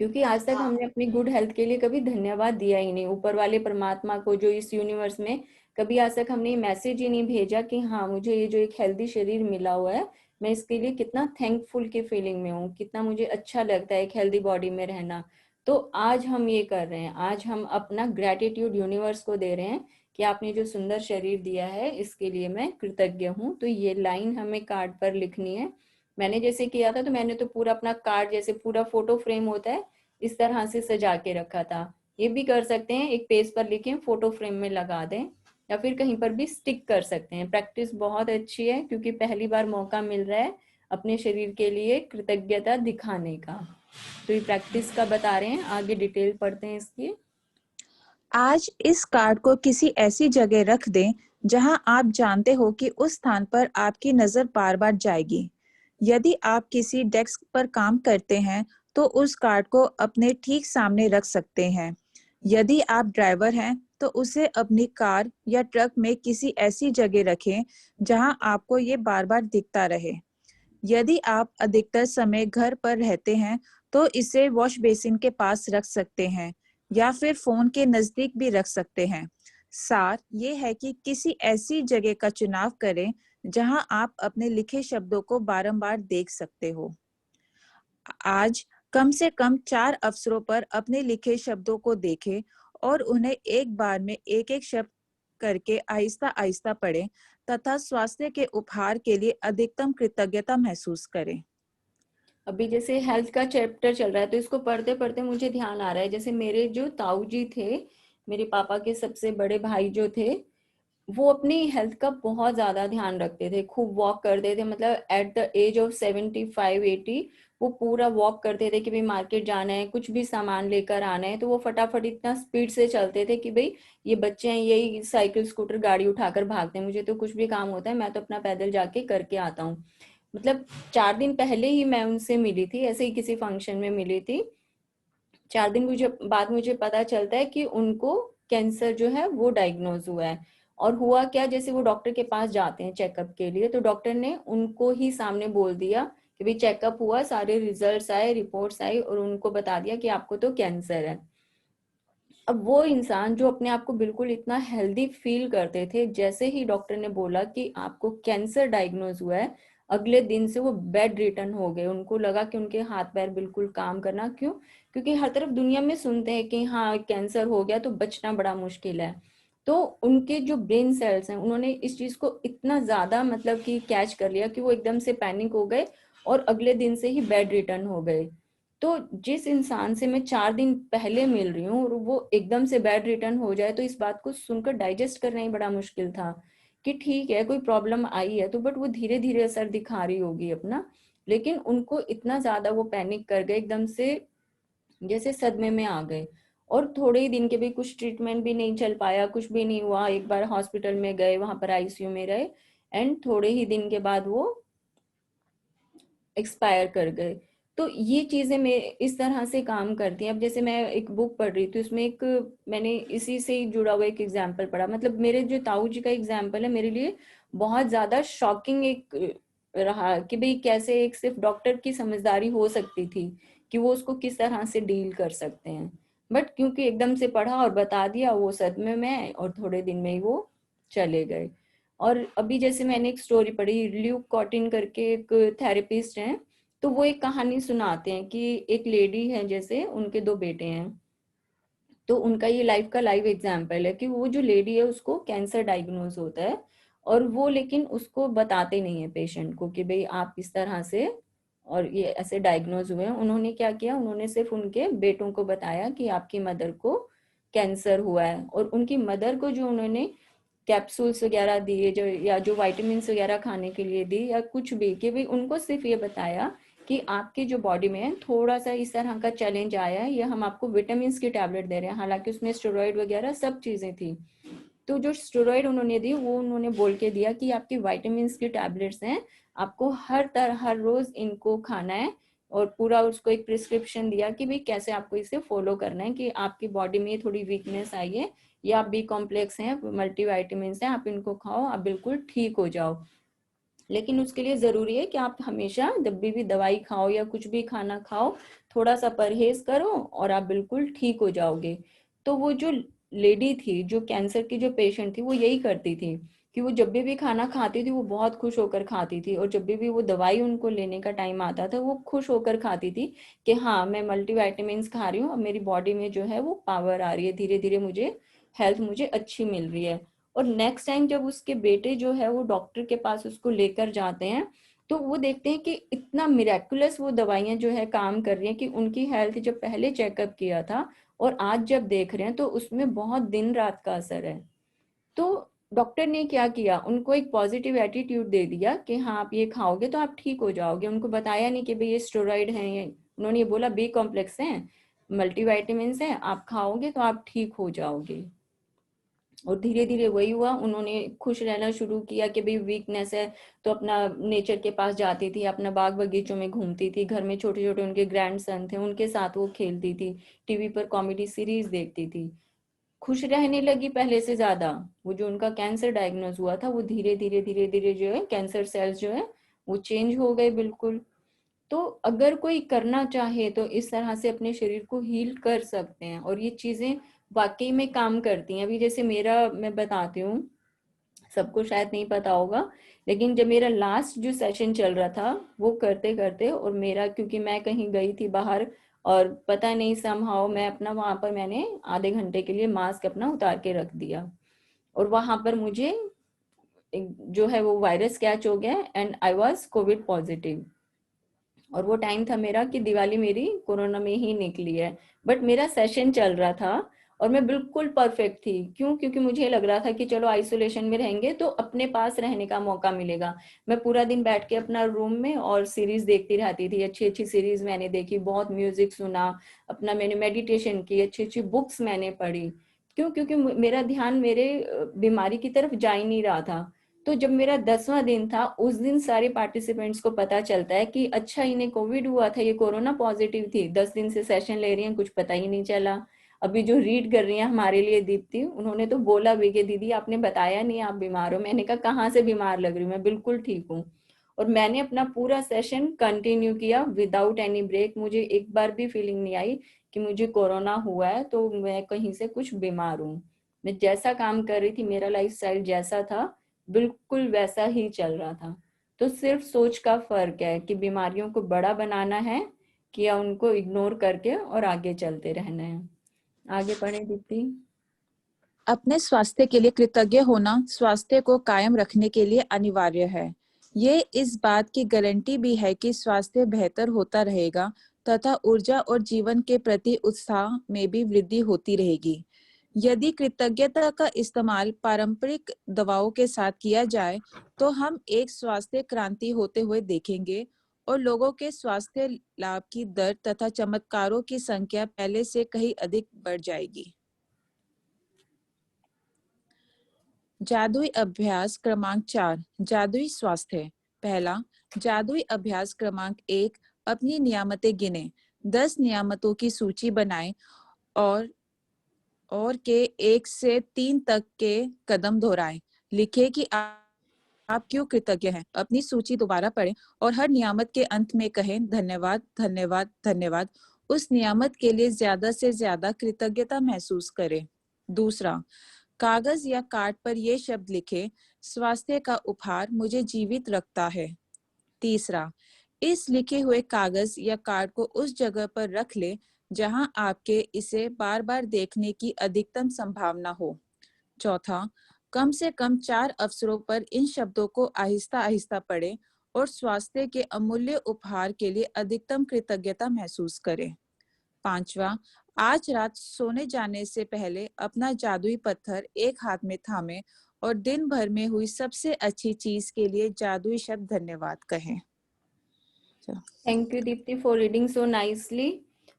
क्योंकि आज तक हमने अपनी गुड हेल्थ के लिए कभी धन्यवाद दिया ही नहीं ऊपर वाले परमात्मा को, जो इस यूनिवर्स में कभी आज तक हमने मैसेज ही नहीं भेजा कि हाँ मुझे ये जो एक हेल्दी शरीर मिला हुआ है, मैं इसके लिए कितना थैंकफुल की फीलिंग में हूँ, कितना मुझे अच्छा लगता है एक हेल्दी बॉडी में रहना। तो आज हम ये कर रहे हैं, आज हम अपना ग्रेटिट्यूड यूनिवर्स को दे रहे हैं कि आपने जो सुंदर शरीर दिया है इसके लिए मैं कृतज्ञ हूँ। तो ये लाइन हमें कार्ड पर लिखनी है। मैंने जैसे किया था, तो मैंने तो पूरा अपना कार्ड जैसे पूरा फोटो फ्रेम होता है इस तरह से सजा के रखा था। ये भी कर सकते हैं, एक पेज पर लिखें, फोटो फ्रेम में लगा दें, या फिर कहीं पर भी स्टिक कर सकते हैं। प्रैक्टिस बहुत अच्छी है, क्योंकि पहली बार मौका मिल रहा है अपने शरीर के लिए कृतज्ञता दिखाने का। तो ये प्रैक्टिस का बता रहे हैं, आगे डिटेल पढ़ते हैं इसकी। आज इस कार्ड को किसी ऐसी जगह रख दें जहां आप जानते हो कि उस स्थान पर आपकी नजर बार बार जाएगी। यदि आप किसी डेस्क पर काम करते हैं तो उस कार्ड को अपने ठीक सामने रख सकते हैं। यदि आप ड्राइवर हैं तो उसे अपनी कार या ट्रक में किसी ऐसी जगह रखें जहां आपको ये बार बार दिखता रहे। यदि आप अधिकतर समय घर पर रहते हैं तो इसे वॉश बेसिन के पास रख सकते हैं या फिर फोन के नजदीक भी रख सकते हैं। सार ये है कि किसी ऐसी जगह का चुनाव करें जहां आप अपने लिखे शब्दों को बारंबार देख सकते हो। आज कम से कम 4 अवसरों पर अपने लिखे शब्दों को देखें और उन्हें एक बार में एक एक शब्द करके आहिस्ता आहिस्ता पढ़ें तथा स्वास्थ्य के उपहार के लिए अधिकतम कृतज्ञता महसूस करें। अभी जैसे हेल्थ का चैप्टर चल रहा है तो इसको पढ़ते पढ़ते मुझे ध्यान आ रहा है, जैसे मेरे जो ताऊ जी थे, मेरे पापा के सबसे बड़े भाई जो थे, वो अपनी हेल्थ का बहुत ज्यादा ध्यान रखते थे, खूब वॉक करते थे, मतलब एट द एज ऑफ 75-80 वो पूरा वॉक करते थे कि भाई मार्केट जाना है, कुछ भी सामान लेकर आना है तो वो फटाफट इतना स्पीड से चलते थे कि भाई ये बच्चे हैं यही साइकिल स्कूटर गाड़ी उठाकर भागते हैं, मुझे तो कुछ भी काम होता है मैं तो अपना पैदल जाके करके आता हूँ। मतलब 4 दिन पहले ही मैं उनसे मिली थी, ऐसे ही किसी फंक्शन में मिली थी। 4 दिन मुझे बाद मुझे पता चलता है कि उनको कैंसर जो है वो डायग्नोज हुआ है। और हुआ क्या, जैसे वो डॉक्टर के पास जाते हैं चेकअप के लिए तो डॉक्टर ने उनको ही सामने बोल दिया कि भाई चेकअप हुआ, सारे रिजल्ट्स आए, रिपोर्ट्स आई और उनको बता दिया कि आपको तो कैंसर है। अब वो इंसान जो अपने आप को बिल्कुल इतना हेल्दी फील करते थे, जैसे ही डॉक्टर ने बोला कि आपको कैंसर डायग्नोज हुआ है, अगले दिन से वो बेड रिटर्न हो गए। उनको लगा कि उनके हाथ पैर बिल्कुल काम करना, क्यों? क्योंकि हर तरफ दुनिया में सुनते हैं कि हाँ कैंसर हो गया तो बचना बड़ा मुश्किल है। तो उनके जो ब्रेन सेल्स हैं उन्होंने इस चीज को इतना ज्यादा मतलब कि कैच कर लिया कि वो एकदम से पैनिक हो गए और अगले दिन से ही बेड रिटर्न हो गए। तो जिस इंसान से मैं 4 दिन पहले मिल रही हूँ और वो एकदम से बैड रिटर्न हो जाए तो इस बात को सुनकर डाइजेस्ट करना ही बड़ा मुश्किल था कि ठीक है कोई प्रॉब्लम आई है तो बट वो धीरे धीरे असर दिखा रही होगी अपना। लेकिन उनको इतना ज्यादा वो पैनिक कर गए एकदम से, जैसे सदमे में आ गए। और थोड़े ही दिन के भी कुछ ट्रीटमेंट भी नहीं चल पाया, कुछ भी नहीं हुआ, एक बार हॉस्पिटल में गए, वहां पर आईसीयू में रहे एंड थोड़े ही दिन के बाद वो एक्सपायर कर गए। तो ये चीजें मैं इस तरह से काम करती हैं। अब जैसे मैं एक बुक पढ़ रही थी उसमें एक मैंने इसी से ही जुड़ा हुआ एक एग्जाम्पल पढ़ा, मतलब मेरे जो ताऊ जी का एग्जाम्पल है मेरे लिए बहुत ज्यादा शॉकिंग एक रहा कि भाई कैसे एक सिर्फ डॉक्टर की समझदारी हो सकती थी कि वो उसको किस तरह से डील कर सकते हैं। बट क्योंकि एकदम से पढ़ा और बता दिया वो सदमे में और थोड़े दिन में ही वो चले गए। और अभी जैसे मैंने एक स्टोरी पढ़ी, ल्यूक कॉटिन करके एक थेरेपिस्ट हैं, तो वो एक कहानी सुनाते हैं कि एक लेडी है, जैसे उनके 2 बेटे हैं। तो उनका ये लाइफ का लाइव एग्जाम्पल है कि वो जो लेडी है उसको कैंसर डायग्नोज होता है और वो लेकिन उसको बताते नहीं है पेशेंट को कि भाई आप इस तरह से और ये ऐसे डायग्नोज हुए हैं। उन्होंने क्या किया, उन्होंने सिर्फ उनके बेटों को बताया कि आपकी मदर को कैंसर हुआ है और उनकी मदर को जो उन्होंने कैप्सूल्स वगैरह दिए जो या जो विटामिन वगैरह खाने के लिए दी या कुछ भी, कि भाई उनको सिर्फ ये बताया कि आपकी जो बॉडी में थोड़ा सा इस तरह का चैलेंज आया है, ये हम आपको विटामिन की टैबलेट दे रहे हैं, हालांकि उसमें स्टेरॉइड वगैरह सब चीजें थी। तो जो स्टेरॉइड उन्होंने दी वो उन्होंने बोल के दिया कि आपकी विटामिन की टैबलेट्स हैं, आपको हर रोज इनको खाना है। और पूरा उसको एक प्रिस्क्रिप्शन दिया कि भाई कैसे आपको इसे फॉलो करना है, कि आपकी बॉडी में थोड़ी वीकनेस आई है या आप बी कॉम्प्लेक्स हैं, मल्टीविटामिन हैं, आप इनको खाओ आप बिल्कुल ठीक हो जाओ। लेकिन उसके लिए जरूरी है कि आप हमेशा जब भी दवाई खाओ या कुछ भी खाना खाओ थोड़ा सा परहेज करो और आप बिल्कुल ठीक हो जाओगे। तो वो जो लेडी थी जो कैंसर की जो पेशेंट थी वो यही करती थी कि वो जब भी खाना खाती थी वो बहुत खुश होकर खाती थी और जब भी वो दवाई उनको लेने का टाइम आता था वो खुश होकर खाती थी कि हाँ मैं मल्टीविटामिन खा रही हूँ, अब मेरी बॉडी में जो है वो पावर आ रही है, धीरे धीरे मुझे हेल्थ मुझे अच्छी मिल रही है। और नेक्स्ट टाइम जब उसके बेटे जो है वो डॉक्टर के पास उसको लेकर जाते हैं तो वो देखते हैं कि इतना मिरेकुलस वो दवाइयां जो है काम कर रही हैं कि उनकी हेल्थ जब पहले चेकअप किया था और आज जब देख रहे हैं तो उसमें बहुत दिन रात का असर है। तो डॉक्टर ने क्या किया, उनको एक पॉजिटिव एटीट्यूड दे दिया कि हाँ आप ये खाओगे तो आप ठीक हो जाओगे। उनको बताया नहीं कि भाई ये स्टेरॉइड है, ये उन्होंने ये बोला बी कॉम्प्लेक्स है, मल्टीविटामिन है, आप खाओगे तो आप ठीक हो जाओगे। और धीरे धीरे वही हुआ, उन्होंने खुश रहना शुरू किया कि भाई वीकनेस है तो अपना नेचर के पास जाती थी, अपना बाग बगीचों में घूमती थी, घर में छोटे छोटे उनके ग्रैंड सन थे उनके साथ वो खेलती थी, टीवी पर कॉमेडी सीरीज देखती थी, खुश रहने लगी पहले से ज्यादा। वो जो उनका कैंसर डायग्नोज हुआ था वो धीरे धीरे धीरे धीरे जो है कैंसर सेल्स जो है वो चेंज हो गए बिल्कुल। तो अगर कोई करना चाहे तो इस तरह से अपने शरीर को हील कर सकते हैं और ये चीजें वाकई में काम करती हैं। अभी जैसे मेरा मैं बताती हूँ, सबको शायद नहीं पता होगा, लेकिन जब मेरा लास्ट जो सेशन चल रहा था वो करते करते और मेरा क्योंकि मैं कहीं गई थी बाहर और पता नहीं समहाउ मैं अपना वहां पर मैंने आधे घंटे के लिए मास्क अपना उतार के रख दिया और वहां पर मुझे जो है वो वायरस कैच हो गया and I was Covid positive. और वो टाइम था मेरा कि दिवाली मेरी कोरोना में ही निकली है, बट मेरा सेशन चल रहा था और मैं बिल्कुल परफेक्ट थी। क्यों? क्योंकि मुझे लग रहा था कि चलो आइसोलेशन में रहेंगे तो अपने पास रहने का मौका मिलेगा। मैं पूरा दिन बैठ के अपना रूम में और सीरीज देखती रहती थी, अच्छी अच्छी सीरीज मैंने देखी, बहुत म्यूजिक सुना, अपना मैंने मेडिटेशन की, अच्छी अच्छी बुक्स मैंने पढ़ी। क्यों? क्योंकि मेरा ध्यान मेरे बीमारी की तरफ जा ही नहीं रहा था। तो जब मेरा 10वां दिन था, उस दिन सारे पार्टिसिपेंट्स को पता चलता है कि अच्छा इन्हें कोविड हुआ था, ये कोरोना पॉजिटिव थी, 10 दिन से सेशन ले रही हैं, कुछ पता ही नहीं चला। अभी जो रीड कर रही हैं हमारे लिए दीप्ति, उन्होंने तो बोला भी कि दीदी आपने बताया नहीं आप बीमार हो। मैंने कहा कहाँ से बीमार लग रही हूँ, मैं बिल्कुल ठीक हूँ। और मैंने अपना पूरा सेशन कंटिन्यू किया विदाउट एनी ब्रेक। मुझे एक बार भी फीलिंग नहीं आई कि मुझे कोरोना हुआ है तो मैं कहीं से कुछ बीमार हूँ। मैं जैसा काम कर रही थी, मेरा लाइफस्टाइल जैसा था बिल्कुल वैसा ही चल रहा था। तो सिर्फ सोच का फर्क है कि बीमारियों को बड़ा बनाना है कि या उनको इग्नोर करके और आगे चलते रहना है। आगे पढ़े दीप्ति। अपने स्वास्थ्य के लिए कृतज्ञ होना स्वास्थ्य को कायम रखने के लिए अनिवार्य है। ये इस बात की गारंटी भी है कि स्वास्थ्य बेहतर होता रहेगा तथा ऊर्जा और जीवन के प्रति उत्साह में भी वृद्धि होती रहेगी। यदि कृतज्ञता का इस्तेमाल पारंपरिक दवाओं के साथ किया जाए तो हम एक स्वास्थ्य क्रांति होते हुए देखेंगे और लोगों के स्वास्थ्य लाभ की दर तथा चमत्कारों की संख्या पहले से कहीं अधिक बढ़ जाएगी। जादुई अभ्यास क्रमांक 4, जादुई स्वास्थ्य। पहला, जादुई अभ्यास क्रमांक 1, अपनी नियामतें गिने। 10 नियामतों की सूची बनाएं और के 1 से 3 तक के कदम दोहराएं। लिखें कि आप क्यों कृतज्ञ हैं। अपनी सूची दोबारा पढ़ें और हर नियामत के अंत में कहें धन्यवाद, धन्यवाद, धन्यवाद। उस नियामत के लिए ज्यादा से ज्यादा कृतज्ञता महसूस करें। दूसरा, कागज या कार्ड पर ये शब्द लिखें, स्वास्थ्य का उपहार मुझे जीवित रखता है। तीसरा, इस लिखे हुए कागज या कार्ड को उस जगह पर रख ले जहां आपके इसे बार बार देखने की अधिकतम संभावना हो। चौथा, कम से कम 4 अवसरों पर इन शब्दों को आहिस्ता आहिस्ता पढ़ें और स्वास्थ्य के अमूल्य उपहार के लिए अधिकतम कृतज्ञता महसूस करें। पांचवा, आज रात सोने जाने से पहले अपना जादुई पत्थर एक हाथ में थामे और दिन भर में हुई सबसे अच्छी चीज के लिए जादुई शब्द धन्यवाद कहें। Thank you Deepti for reading so nicely.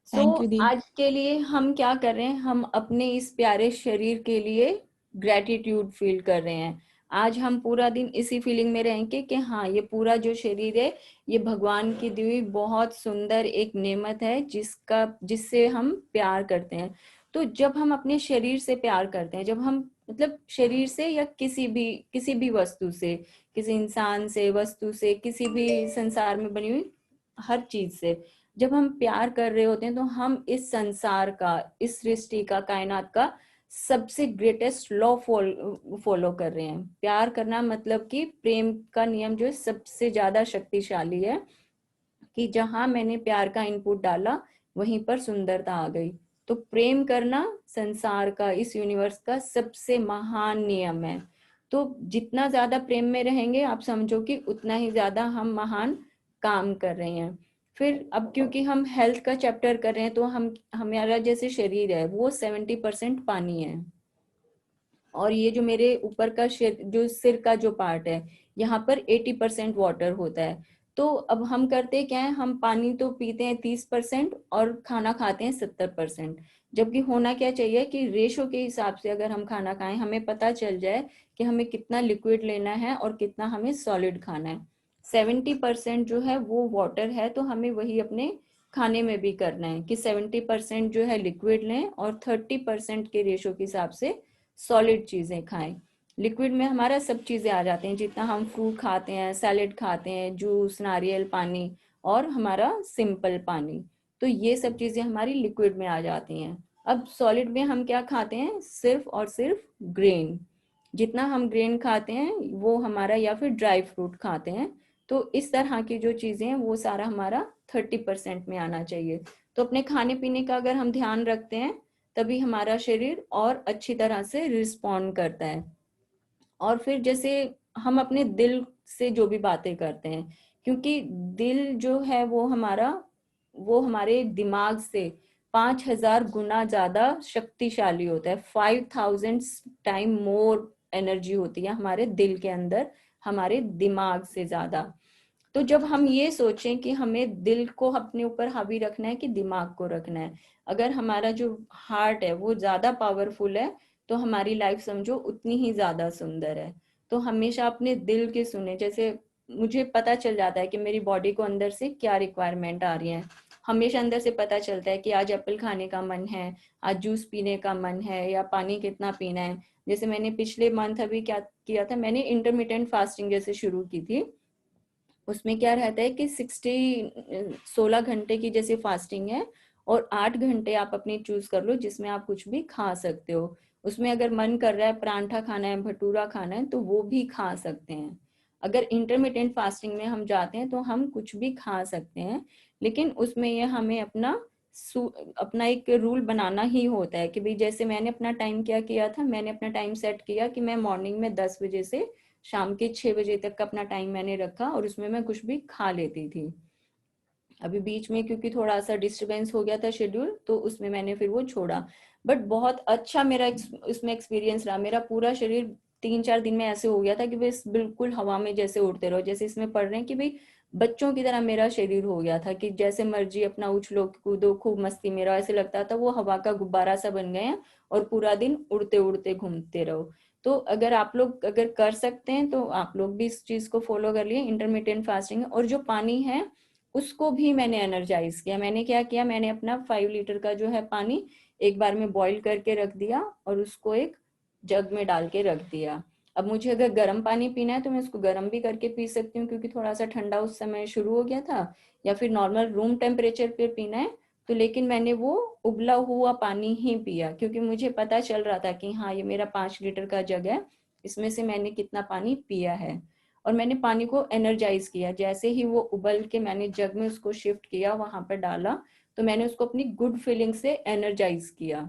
So thank you दी। आज के लिए हम क्या कर रहे हैं, हम अपने इस प्यारे शरीर के लिए ग्रेटिट्यूड फील कर रहे हैं। आज हम पूरा दिन इसी फीलिंग में रहेंगे कि हाँ ये पूरा जो शरीर है ये भगवान की दी हुई बहुत सुंदर एक नेमत है जिससे हम प्यार करते हैं। तो जब हम अपने शरीर से प्यार करते हैं, जब हम मतलब शरीर से या किसी भी वस्तु से, किसी इंसान से, वस्तु से, किसी भी संसार में बनी हुई हर चीज से जब हम प्यार कर रहे होते हैं तो हम इस संसार का, इस सृष्टि का, कायनात का सबसे ग्रेटेस्ट लॉ फॉलो कर रहे हैं। प्यार करना मतलब कि प्रेम का नियम जो है सबसे ज्यादा शक्तिशाली है कि जहां मैंने प्यार का इनपुट डाला वहीं पर सुंदरता आ गई। तो प्रेम करना संसार का, इस यूनिवर्स का सबसे महान नियम है। तो जितना ज्यादा प्रेम में रहेंगे आप समझो कि उतना ही ज्यादा हम महान काम कर रहे हैं। फिर अब क्योंकि हम हेल्थ का चैप्टर कर रहे हैं तो हम हमारा जैसे शरीर है वो 70% पानी है और ये जो मेरे ऊपर का जो सिर का जो पार्ट है यहाँ पर 80% वाटर होता है। तो अब हम करते क्या है, हम पानी तो पीते हैं 30% और खाना खाते हैं 70%। जबकि होना क्या चाहिए कि रेशो के हिसाब से अगर हम खाना खाएं हमें पता चल जाए कि हमें कितना लिक्विड लेना है और कितना हमें सॉलिड खाना है। 70% जो है वो वाटर है तो हमें वही अपने खाने में भी करना है कि 70% जो है लिक्विड लें और 30% के रेशो के हिसाब से सॉलिड चीजें खाएं। लिक्विड में हमारा सब चीजें आ जाते हैं, जितना हम फ्रूट खाते हैं, सैलेड खाते हैं, जूस, नारियल पानी और हमारा सिंपल पानी, तो ये सब चीजें हमारी लिक्विड में आ जाती हैं। अब सॉलिड में हम क्या खाते हैं, सिर्फ और सिर्फ ग्रेन। जितना हम ग्रेन खाते हैं वो हमारा, या फिर ड्राई फ्रूट खाते हैं, तो इस तरह की जो चीजें हैं वो सारा हमारा 30% में आना चाहिए। तो अपने खाने पीने का अगर हम ध्यान रखते हैं तभी हमारा शरीर और अच्छी तरह से रिस्पॉन्ड करता है। 70% जो है वो वाटर है तो हमें वही अपने खाने में भी करना है कि 70% जो है लिक्विड लें और 30% के रेशो के हिसाब से सॉलिड चीजें खाएं। लिक्विड में हमारा सब चीजें आ जाते हैं, जितना हम फ्रूट खाते हैं, सैलेड खाते हैं, जूस, नारियल पानी और हमारा सिंपल पानी, तो ये सब चीजें हमारी लिक्विड में आ जाती हैं। अब सॉलिड में हम क्या खाते हैं, सिर्फ और सिर्फ ग्रेन। जितना हम ग्रेन खाते हैं वो हमारा, या फिर ड्राई फ्रूट खाते हैं, तो इस तरह की जो चीजें हैं वो सारा हमारा और फिर जैसे हम अपने दिल से जो भी बातें करते हैं, क्योंकि दिल जो है वो हमारे दिमाग से 5,000 गुना ज्यादा शक्तिशाली होता है। 5,000 टाइम मोर एनर्जी होती है हमारे दिल के अंदर, हमारे दिमाग से ज्यादा। तो जब हम ये सोचें कि हमें दिल को अपने ऊपर हावी रखना है कि दिमाग को रखना है, अगर हमारा जो हार्ट है वो ज्यादा पावरफुल है, तो हमारी लाइफ समझो उतनी ही ज्यादा सुंदर है। तो हमेशा अपने दिल के सुने। जैसे मुझे पता चल जाता है कि मेरी बॉडी को अंदर से क्या रिक्वायरमेंट आ रही है। हमेशा अंदर से पता चलता है कि आज एप्पल खाने का मन है, आज जूस पीने का मन है, या पानी कितना पीना है। जैसे मैंने पिछले मंथ अभी क्या किया था, मैंने इंटरमिटेंट फास्टिंग जैसे शुरू की थी। उसमें क्या रहता है कि 16 घंटे की जैसे फास्टिंग है, और 8 घंटे आप अपनी चूज कर लो जिसमें आप कुछ भी खा सकते हो। उसमें अगर मन कर रहा है परांठा खाना है, भटूरा खाना है, तो वो भी खा सकते हैं। अगर इंटरमिटेंट फास्टिंग में हम जाते हैं तो हम कुछ भी खा सकते हैं, लेकिन उसमें ये हमें अपना एक रूल बनाना ही होता है कि भाई जैसे मैंने अपना टाइम क्या किया था, मैंने अपना टाइम सेट किया कि मैं मॉर्निंग में 10 बजे से शाम के 6 बजे तक का अपना टाइम मैंने रखा, और उसमें मैं कुछ भी खा लेती थी। अभी बीच में क्योंकि थोड़ा सा डिस्टरबेंस हो गया था शेड्यूल, तो उसमें मैंने फिर वो छोड़ा। बट बहुत अच्छा मेरा इसमें एक्सपीरियंस रहा। मेरा पूरा शरीर 3-4 दिन में ऐसे हो गया था कि बस बिल्कुल हवा में जैसे उड़ते रहो। जैसे इसमें पढ़ रहे हैं कि भाई बच्चों की तरह मेरा शरीर हो गया था, कि जैसे मर्जी अपना उछलो कूदो, खूब मस्ती। मेरा ऐसे लगता था वो हवा का गुब्बारा सा बन गए हैं और पूरा दिन उड़ते उड़ते घूमते रहो। तो अगर आप लोग अगर कर सकते हैं तो आप लोग भी इस चीज को फॉलो कर लिए, इंटरमिटेंट फास्टिंग। और जो पानी है उसको भी मैंने एनर्जाइज किया। मैंने क्या किया, मैंने अपना 5 लीटर का जो है पानी एक बार में बॉईल करके रख दिया, और उसको एक जग में डाल के रख दिया। अब मुझे अगर गर्म पानी पीना है तो मैं उसको गर्म भी करके पी सकती हूँ, क्योंकि थोड़ा सा ठंडा उस समय शुरू हो गया था, या फिर नॉर्मल रूम टेम्परेचर पे पीना है तो। लेकिन मैंने वो उबला हुआ पानी ही पिया, क्योंकि मुझे पता चल रहा था कि हाँ ये मेरा 5 लीटर का जग है, इसमें से मैंने कितना पानी पिया है। और मैंने पानी को एनर्जाइज किया। जैसे ही वो उबल के मैंने जग में उसको शिफ्ट किया, वहां पर डाला, तो मैंने उसको अपनी गुड फीलिंग से एनर्जाइज किया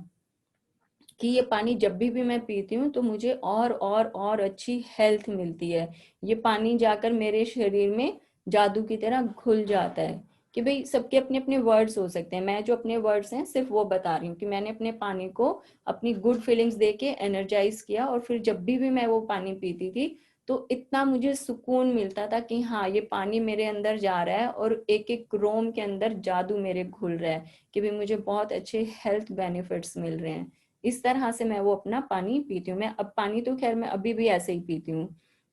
कि ये पानी जब भी मैं पीती हूँ तो मुझे और अच्छी हेल्थ मिलती है। ये पानी जाकर मेरे शरीर में जादू की तरह घुल जाता है। कि भाई सबके अपने अपने वर्ड्स हो सकते हैं, मैं जो अपने वर्ड्स हैं सिर्फ वो बता रही हूँ कि मैंने अपने पानी को अपनी गुड फीलिंग्स दे के एनर्जाइज किया। और फिर जब भी मैं वो पानी पीती थी तो इतना मुझे सुकून मिलता था कि हाँ ये पानी मेरे अंदर जा रहा है और एक एक रोम के अंदर जादू मेरे घुल रहा है, कि भाई मुझे बहुत अच्छे हेल्थ बेनिफिट्स मिल रहे हैं। इस तरह से मैं वो अपना पानी पीती हूँ। मैं अब पानी तो खैर मैं अभी भी ऐसे ही पीती हूँ,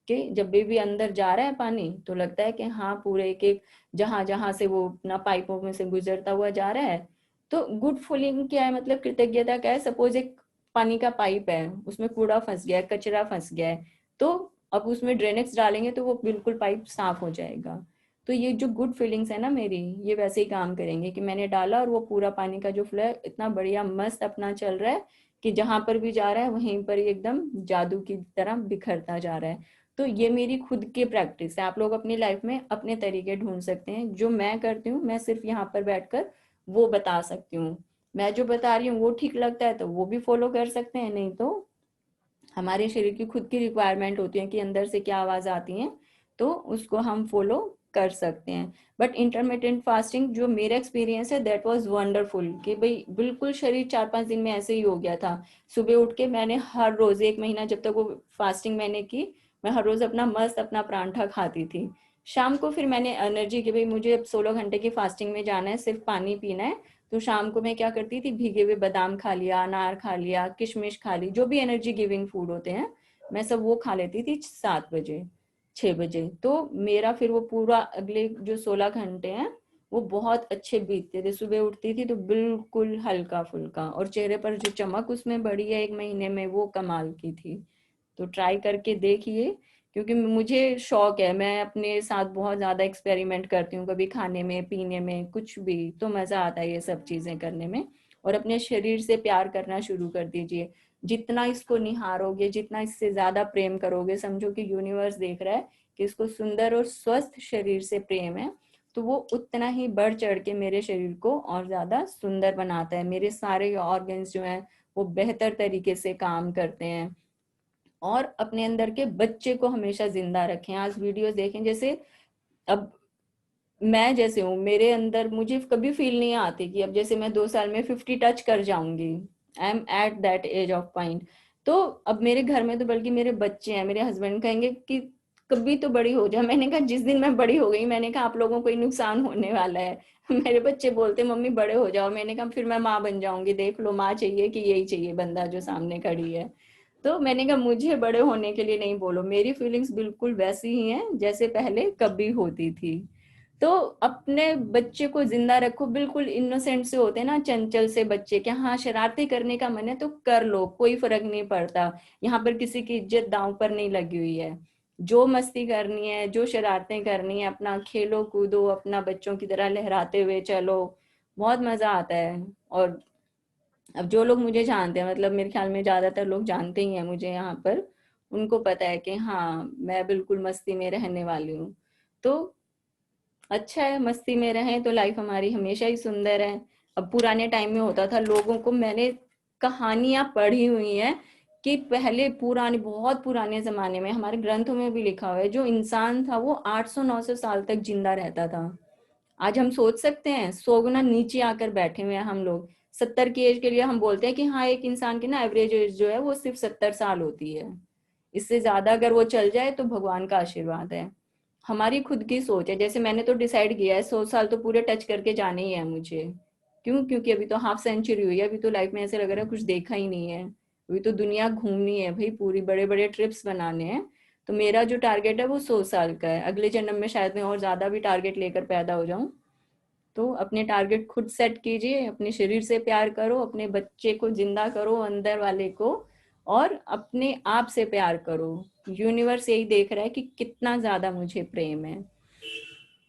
कि जब भी अंदर जा रहा है पानी तो लगता है कि हाँ पूरे एक एक जहां जहां से वो अपना पाइपों में से गुजरता हुआ जा रहा है। तो गुड फीलिंग क्या है, मतलब कृतज्ञता क्या है। सपोज एक पानी का पाइप है, उसमें कूड़ा फंस गया है, कचरा फंस गया है, तो अब उसमें ड्रेनेक्स डालेंगे तो वो बिल्कुल पाइप साफ हो जाएगा। तो ये जो गुड फीलिंग्स है ना मेरी, ये वैसे ही काम करेंगे कि मैंने डाला और वो पूरा पानी का जो फ्लो है इतना बढ़िया मस्त अपना चल रहा है, कि जहां पर भी जा रहा है वहीं पर ही एकदम जादू की तरह बिखरता जा रहा है। तो ये मेरी खुद की प्रैक्टिस है। आप लोग अपनी लाइफ में अपने तरीके ढूंढ सकते हैं। जो मैं करती हूँ मैं सिर्फ यहाँ पर बैठकर वो बता सकती हूँ। मैं जो बता रही हूँ वो ठीक लगता है तो वो भी फॉलो कर सकते हैं, नहीं तो हमारे शरीर की खुद की रिक्वायरमेंट होती है कि अंदर से क्या आवाज आती है, तो उसको हम फॉलो कर सकते हैं। बट इंटरमिटेंट फास्टिंग जो मेरा एक्सपीरियंस है दैट वाज वंडरफुल, कि भाई बिल्कुल शरीर 4-5 दिन में ऐसे ही हो गया था। सुबह उठ के मैंने हर रोज 1 महीना जब तक वो फास्टिंग मैंने की, मैं हर रोज अपना मस्त अपना परांठा खाती थी। शाम को फिर मैंने एनर्जी कि भाई मुझे अब 16 घंटे की फास्टिंग में जाना है, सिर्फ पानी पीना है। तो शाम को मैं क्या करती थी, भीगे हुए बादाम खा लिया, अनार खा लिया, किशमिश खा ली, जो भी एनर्जी गिविंग फूड होते हैं मैं सब वो खा लेती थी 7 बजे 6 बजे। तो मेरा फिर वो पूरा अगले जो 16 घंटे हैं वो बहुत अच्छे बीतते थे। सुबह उठती थी तो बिल्कुल हल्का फुल्का, और चेहरे पर जो चमक उसमें बढ़ी है 1 महीने में वो कमाल की थी। तो ट्राई करके देखिए, क्योंकि मुझे शौक है, मैं अपने साथ बहुत ज्यादा एक्सपेरिमेंट करती हूँ, कभी खाने में पीने में कुछ भी, तो मजा आता है ये सब चीजें करने में। और अपने शरीर से प्यार करना शुरू कर दीजिए। जितना इसको निहारोगे, जितना इससे ज्यादा प्रेम करोगे, समझो कि यूनिवर्स देख रहा है कि इसको सुंदर और स्वस्थ शरीर से प्रेम है, तो वो उतना ही बढ़ चढ़ के मेरे शरीर को और ज्यादा सुंदर बनाता है। मेरे सारे ऑर्गन्स जो हैं वो बेहतर तरीके से काम करते हैं। और अपने अंदर के बच्चे को हमेशा जिंदा रखें। आज वीडियोस देखें, जैसे अब मैं जैसे हूँ, मेरे अंदर मुझे कभी फील नहीं आती कि अब जैसे मैं 2 साल में 50 टच कर जाऊंगी। I am at that age of point. तो अब मेरे घर में तो बल्कि मेरे बच्चे हैं, मेरे हस्बैंड कहेंगे कि कभी तो बड़ी हो जा। मैंने कहा जिस दिन मैं बड़ी हो गई, मैंने कहा आप लोगों को ही नुकसान होने वाला है। मेरे बच्चे बोलते मम्मी बड़े हो जाओ। मैंने कहा फिर मैं माँ बन जाऊंगी, देख लो माँ चाहिए कि यही चाहिए बंदा जो सामने खड़ी है। तो मैंने कहा मुझे बड़े होने के लिए नहीं बोलो, मेरी फीलिंग्स बिल्कुल वैसी ही हैं जैसे पहले कभी होती थी। तो अपने बच्चे को जिंदा रखो, बिल्कुल इनोसेंट से होते हैं ना, चंचल से बच्चे, कि हाँ शरारती करने का मन है तो कर लो, कोई फर्क नहीं पड़ता। यहाँ पर किसी की इज्जत दांव पर नहीं लगी हुई है। जो मस्ती करनी है, जो शरारतें करनी है, अपना खेलो कूदो, अपना बच्चों की तरह लहराते हुए चलो, बहुत मजा आता है। और अब जो लोग मुझे जानते हैं, मतलब मेरे ख्याल में ज्यादातर लोग जानते ही हैं मुझे यहाँ पर, उनको पता है कि हाँ मैं बिल्कुल मस्ती में रहने वाली हूँ। तो अच्छा है, मस्ती में रहें तो लाइफ हमारी हमेशा ही सुंदर है। अब पुराने टाइम में होता था, लोगों को, मैंने कहानियां पढ़ी हुई हैं कि पहले पुराने, बहुत पुराने जमाने में, हमारे ग्रंथों में भी लिखा हुआ है, जो इंसान था वो 800-900 साल तक जिंदा रहता था। आज हम सोच सकते हैं, 100 गुना नीचे आकर बैठे हुए हैं हम लोग। 70 की एज के लिए हम बोलते हैं कि हाँ एक इंसान की ना एवरेज एज जो है वो सिर्फ 70 साल होती है। इससे ज्यादा अगर वो चल जाए तो भगवान का आशीर्वाद है। हमारी खुद की सोच है। जैसे मैंने तो डिसाइड किया है 100 साल तो पूरे टच करके जाने ही है मुझे। क्यों? क्योंकि अभी तो हाफ सेंचुरी हुई है, अभी तो लाइफ में ऐसे लग रहा है कुछ देखा ही नहीं है। अभी तो दुनिया घूमनी है भाई, पूरी बड़े बड़े ट्रिप्स बनाने हैं। तो मेरा जो टारगेट है वो 100 साल का है। अगले जन्म में शायद मैं और ज्यादा भी टारगेट लेकर पैदा हो जाऊं। तो अपने टारगेट खुद सेट कीजिए, अपने शरीर से प्यार करो, अपने बच्चे को जिंदा करो, अंदर वाले को, और अपने आप से प्यार करो। यूनिवर्स यही देख रहा है कि कितना ज्यादा मुझे प्रेम है।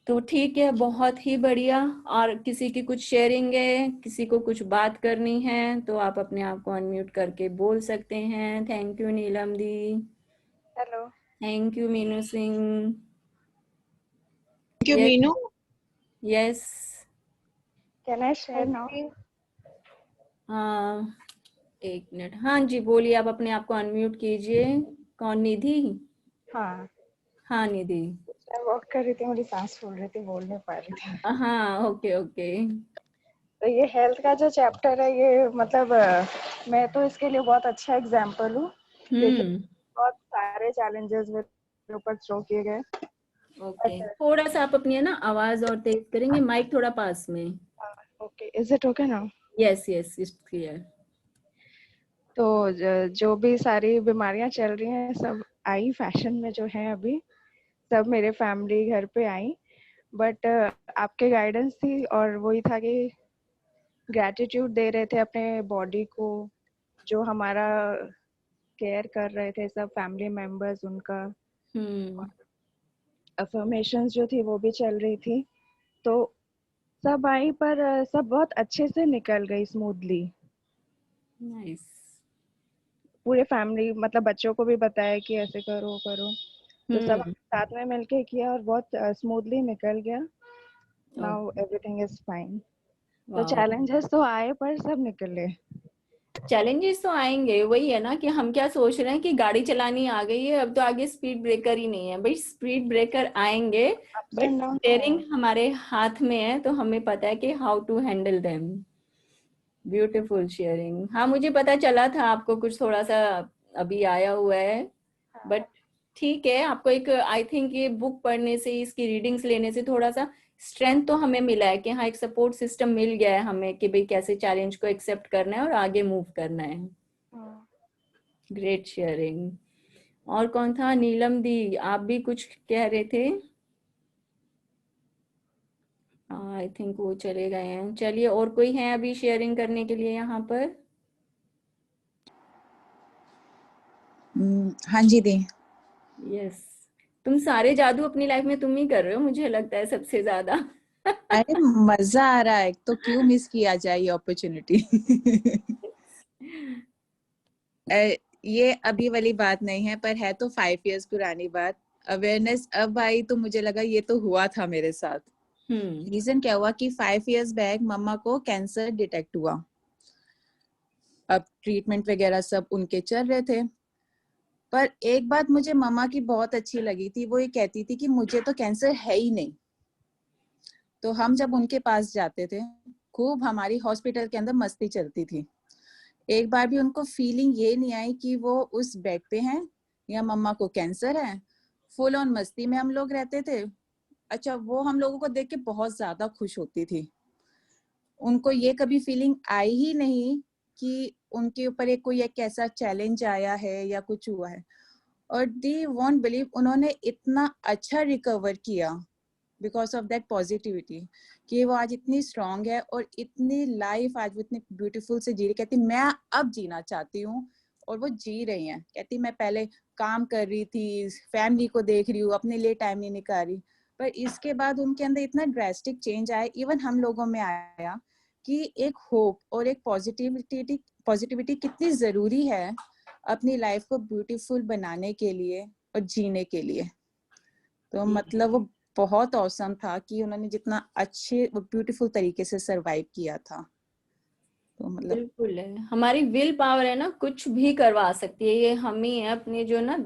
तो ठीक है, बहुत ही बढ़िया। और किसी की कुछ शेयरिंग है, किसी को कुछ बात करनी है, तो आप अपने आप को अनम्यूट करके बोल सकते हैं। Thank you Neelam the. Hello. Thank you Meenu Singh. Thank you, yes. Meenu. Yes. Can I share now? हाँ, एक मिनट। हाँ जी बोलिए, आप अपने आप को अनम्यूट कीजिए। कौन? निधि? हाँ, हाँ निधि। मैं वॉक कर रही थी, मेरी सांस फूल रही थी, बोल नहीं पा रही थी। हाँ ओके ओके। तो ये हेल्थ का जो चैप्टर है, ये मतलब मैं तो इसके लिए बहुत अच्छा एग्जाम्पल हूँ, क्योंकि बहुत सारे चैलेंजेस मेरे ऊपर थ्रो किए गए। ओके, थोड़ा सा आप अपनी है ना आवाज और तेज करेंगे, माइक थोड़ा पास में। Okay, is it okay now? Yes yes, it's clear. तो जो भी सारी बीमारियां चल रही हैं, सब आई फैशन में जो है अभी, सब मेरे फैमिली घर पे आई। बट आपके गाइडेंस थी, और वही था कि ग्रैटिट्यूड दे रहे थे अपने बॉडी को, जो हमारा केयर कर रहे थे सब फैमिली मेंबर्स, उनका अफर्मेशंस जो थी वो भी चल रही थी। तो सब आई, पर सब बहुत अच्छे से निकल गई स्मूथली। नाइस। पूरे फैमिली, मतलब बच्चों को भी बताया कि ऐसे करो करो, तो सब साथ में मिलके किया और बहुत स्मूथली निकल गया। Now everything is fine. तो चैलेंजेस तो आए पर सब निकले। चैलेंजेस तो आएंगे, वही है ना कि हम क्या सोच रहे हैं कि गाड़ी चलानी आ गई है, अब तो आगे स्पीड ब्रेकर ही नहीं है। भाई स्पीड ब्रेकर आएंगे, बट स्टीयरिंग हमारे हाथ में है, तो हमें पता है कि how to handle them. Beautiful sharing. हाँ मुझे पता चला था आपको कुछ थोड़ा सा अभी आया हुआ है, बट ठीक है। आपको एक, आई थिंक ये बुक पढ़ने से, इसकी रीडिंग्स लेने से थोड़ा सा स्ट्रेंथ तो हमें मिला है कि हाँ एक सपोर्ट सिस्टम मिल गया है हमें कि भाई कैसे चैलेंज को एक्सेप्ट करना है और आगे मूव करना है। Great sharing. और कौन था? नीलम दी, आप भी कुछ कह रहे थे? आई थिंक वो चले गए हैं। चलिए, और कोई है अभी शेयरिंग करने के लिए यहाँ पर? हाँ जी दी। यस। तुम सारे जादू अपनी लाइफ में तुम ही कर रहे हो, मुझे लगता है सबसे ज्यादा। अरे मजा आ रहा है, तो क्यों मिस किया जाए ये अपॉर्चुनिटी। ये अभी वाली बात नहीं है, पर है तो 5 इयर्स पुरानी बात। अवेयरनेस अब आई तो मुझे लगा ये तो हुआ था मेरे साथ। रीजन क्या हुआ कि 5 इयर्स बैक मम्मा को कैंसर डिटेक्ट हुआ। अब ट्रीटमेंट वगैरह सब उनके चल रहे थे, पर एक बात मुझे मम्मा की बहुत अच्छी लगी थी, वो ये कहती थी कि मुझे तो कैंसर है ही नहीं। तो हम जब उनके पास जाते थे, खूब हमारी हॉस्पिटल के अंदर मस्ती चलती थी। एक बार भी उनको फीलिंग ये नहीं आई कि वो उस बेड पे हैं या मम्मा को कैंसर है। फुल ऑन मस्ती में हम लोग रहते थे। अच्छा, वो हम लोगों को देख के बहुत ज्यादा खुश होती थी। उनको ये कभी फीलिंग आई ही नहीं कि उनके ऊपर कोई एक ऐसा चैलेंज आया है या कुछ हुआ है। और दी वॉन्ट बिलीव, उन्होंने इतना अच्छा रिकवर किया बिकॉज ऑफ दैट पॉजिटिविटी, कि वो आज इतनी स्ट्रांग है और इतनी लाइफ आज वो इतनी ब्यूटीफुल से जी रही। कहती मैं अब जीना चाहती हूँ, और वो जी रही हैं। कहती मैं पहले काम कर रही थी, फैमिली को देख रही हूँ, अपने लिए टाइम नहीं निकाल रही, पर इसके बाद उनके अंदर इतना ड्रास्टिक चेंज आया, इवन हम लोगों में आया, कि एक होप और एक पॉजिटिविटी कितनी जरूरी है अपनी लाइफ को ब्यूटीफुल बनाने के लिए और जीने के लिए। तो मतलब वो बहुत औसम था कि उन्होंने जितना अच्छे ब्यूटीफुल तरीके से सरवाइव किया था। तो मतलब बिल्कुल है, हमारी विल पावर है ना, कुछ भी करवा सकती है। ये हम ही है अपने जो ना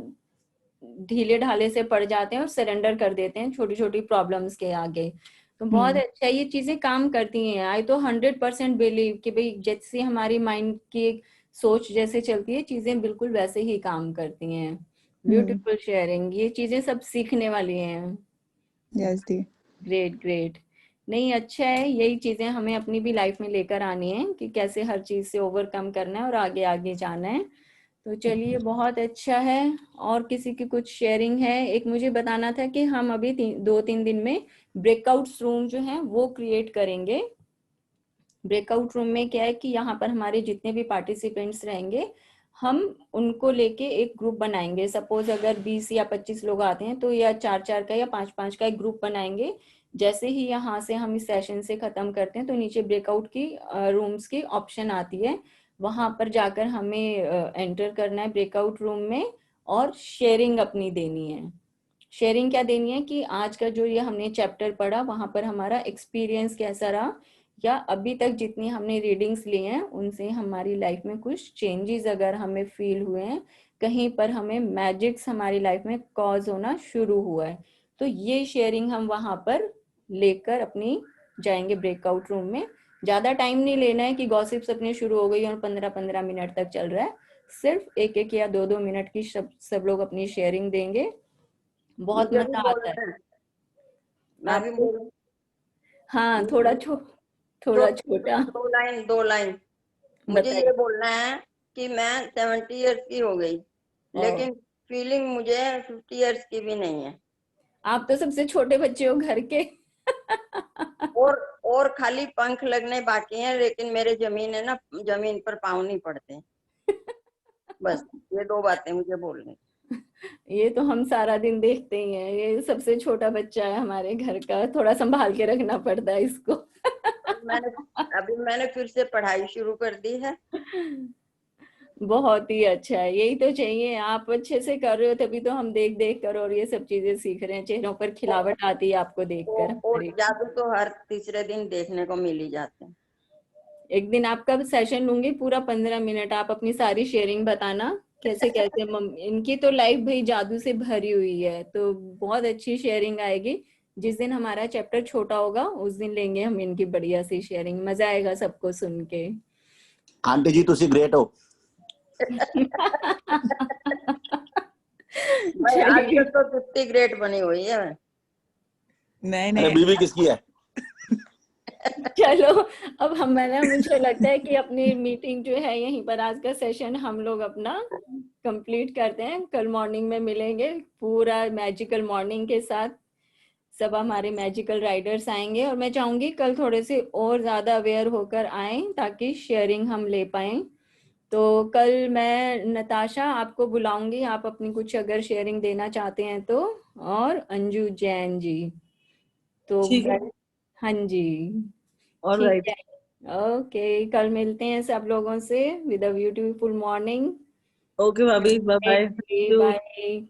ढीले ढाले से पड़ जाते हैं और सरेंडर कर देते हैं छोटी छोटी प्रॉब्लम्स के आगे। तो बहुत अच्छा, ये चीजें काम करती हैं। आई तो 100% बिलीव कि भाई जैसे हमारी माइंड की एक सोच जैसे चलती है, चीजें बिल्कुल वैसे ही काम करती हैं। ब्यूटीफुल शेयरिंग, ये चीजें सब सीखने वाली हैं। यस दी। Great great. नहीं, अच्छा है, यही चीजें हमें अपनी भी लाइफ में लेकर आनी है कि कैसे हर चीज से ओवरकम करना है और आगे आगे जाना है। तो चलिए, बहुत अच्छा है। और किसी की कुछ शेयरिंग है? एक मुझे बताना था कि हम अभी 2-3 दिन में ब्रेकआउट रूम जो है वो क्रिएट करेंगे। ब्रेकआउट रूम में क्या है कि यहाँ पर हमारे जितने भी पार्टिसिपेंट्स रहेंगे, हम उनको लेके एक ग्रुप बनाएंगे। सपोज अगर 20 या 25 लोग आते हैं तो या 4-4 का या 5-5 का एक ग्रुप बनाएंगे। जैसे ही यहाँ से हम इस सेशन से खत्म करते हैं तो नीचे ब्रेकआउट की रूम्स की ऑप्शन आती है, वहां पर जाकर हमें एंटर करना है ब्रेकआउट रूम में और शेयरिंग अपनी देनी है। शेयरिंग क्या देनी है कि आज का जो ये हमने चैप्टर पढ़ा वहां पर हमारा एक्सपीरियंस कैसा रहा, या अभी तक जितनी हमने रीडिंग्स ली हैं उनसे हमारी लाइफ में कुछ चेंजेस अगर हमें फील हुए हैं, कहीं पर हमें मैजिक्स हमारी लाइफ में कॉज होना शुरू हुआ है, तो ये शेयरिंग हम वहां पर लेकर अपनी जाएंगे ब्रेकआउट रूम में। ज्यादा टाइम नहीं लेना है कि गॉसिप्स अपने शुरू हो गई और 15-15 मिनट तक चल रहा है। सिर्फ 1-1 या 2-2 मिनट की सब लोग अपनी शेयरिंग देंगे। बहुत मुझे भी मजा आता है बोलना है, मैं भी आपको। बोलूं। हाँ, दो थोड़ा छोटा दो लाइन, 2 लाइन। मुझे बताइए। ये बोलना है कि मैं 70 ईयर्स की हो गई, और लेकिन फीलिंग मुझे 50 ईयर्स की भी नहीं है। आप तो सबसे छोटे बच्चे हो घर के। और और खाली पंख लगने बाकी हैं, लेकिन मेरे जमीन है ना, जमीन पर पाँव नहीं पड़ते। बस ये 2 बातें मुझे बोलनी। ये तो हम सारा दिन देखते ही हैं, ये सबसे छोटा बच्चा है हमारे घर का, थोड़ा संभाल के रखना पड़ता है इसको। अभी मैंने फिर से पढ़ाई शुरू कर दी है। बहुत ही अच्छा है, यही तो चाहिए। आप अच्छे से कर रहे हो तभी तो हम देख देख कर और ये सब चीजें सीख रहे हैं। चेहरों पर खिलावट आती है आपको देखकर और हमारे। जादू तो हर तीसरे दिन देखने को मिल ही जाते हैं। एक दिन आपका सेशन लूंगी पूरा 15 मिनट, आप अपनी सारी शेयरिंग बताना कैसे कैसे इनकी तो लाइफ भाई जादू से भरी हुई है, तो बहुत अच्छी शेयरिंग आएगी। जिस दिन हमारा चैप्टर छोटा होगा उस दिन लेंगे हम इनकी बढ़िया सी शेयरिंग, मजा आएगा सबको सुन के। आंटी जी तुसी ग्रेट हो। भाई चलिए, आजकल तो कितनी ग्रेट बनी हुई है। नहीं अरे नहीं, बीवी किसकी है? चलो अब हम मुझे लगता है कि अपनी मीटिंग जो है यहीं पर आज का सेशन हम लोग अपना कंप्लीट करते हैं। कल मॉर्निंग में मिलेंगे पूरा मैजिकल मॉर्निंग के साथ। सब हमारे मैजिकल राइडर्स आएंगे और मैं चाहूंगी कल थोड़े से और ज्यादा अवेयर होकर आए ताकि शेयरिंग हम ले पाए। तो कल मैं नताशा आपको बुलाऊंगी, आप अपनी कुछ अगर शेयरिंग देना चाहते हैं तो, और अंजू जैन जी। तो ठीक है। हाँ जी, ठीक ऑलराइट। है। ओके, कल मिलते हैं सब लोगों से। With a beautiful morning. Okay भाभी, bye bye. Bye.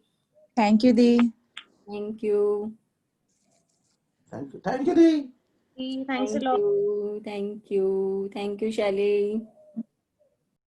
Thank you दी। Thank you. थैंक यू दी। Thanks a lot. Thank you शैली।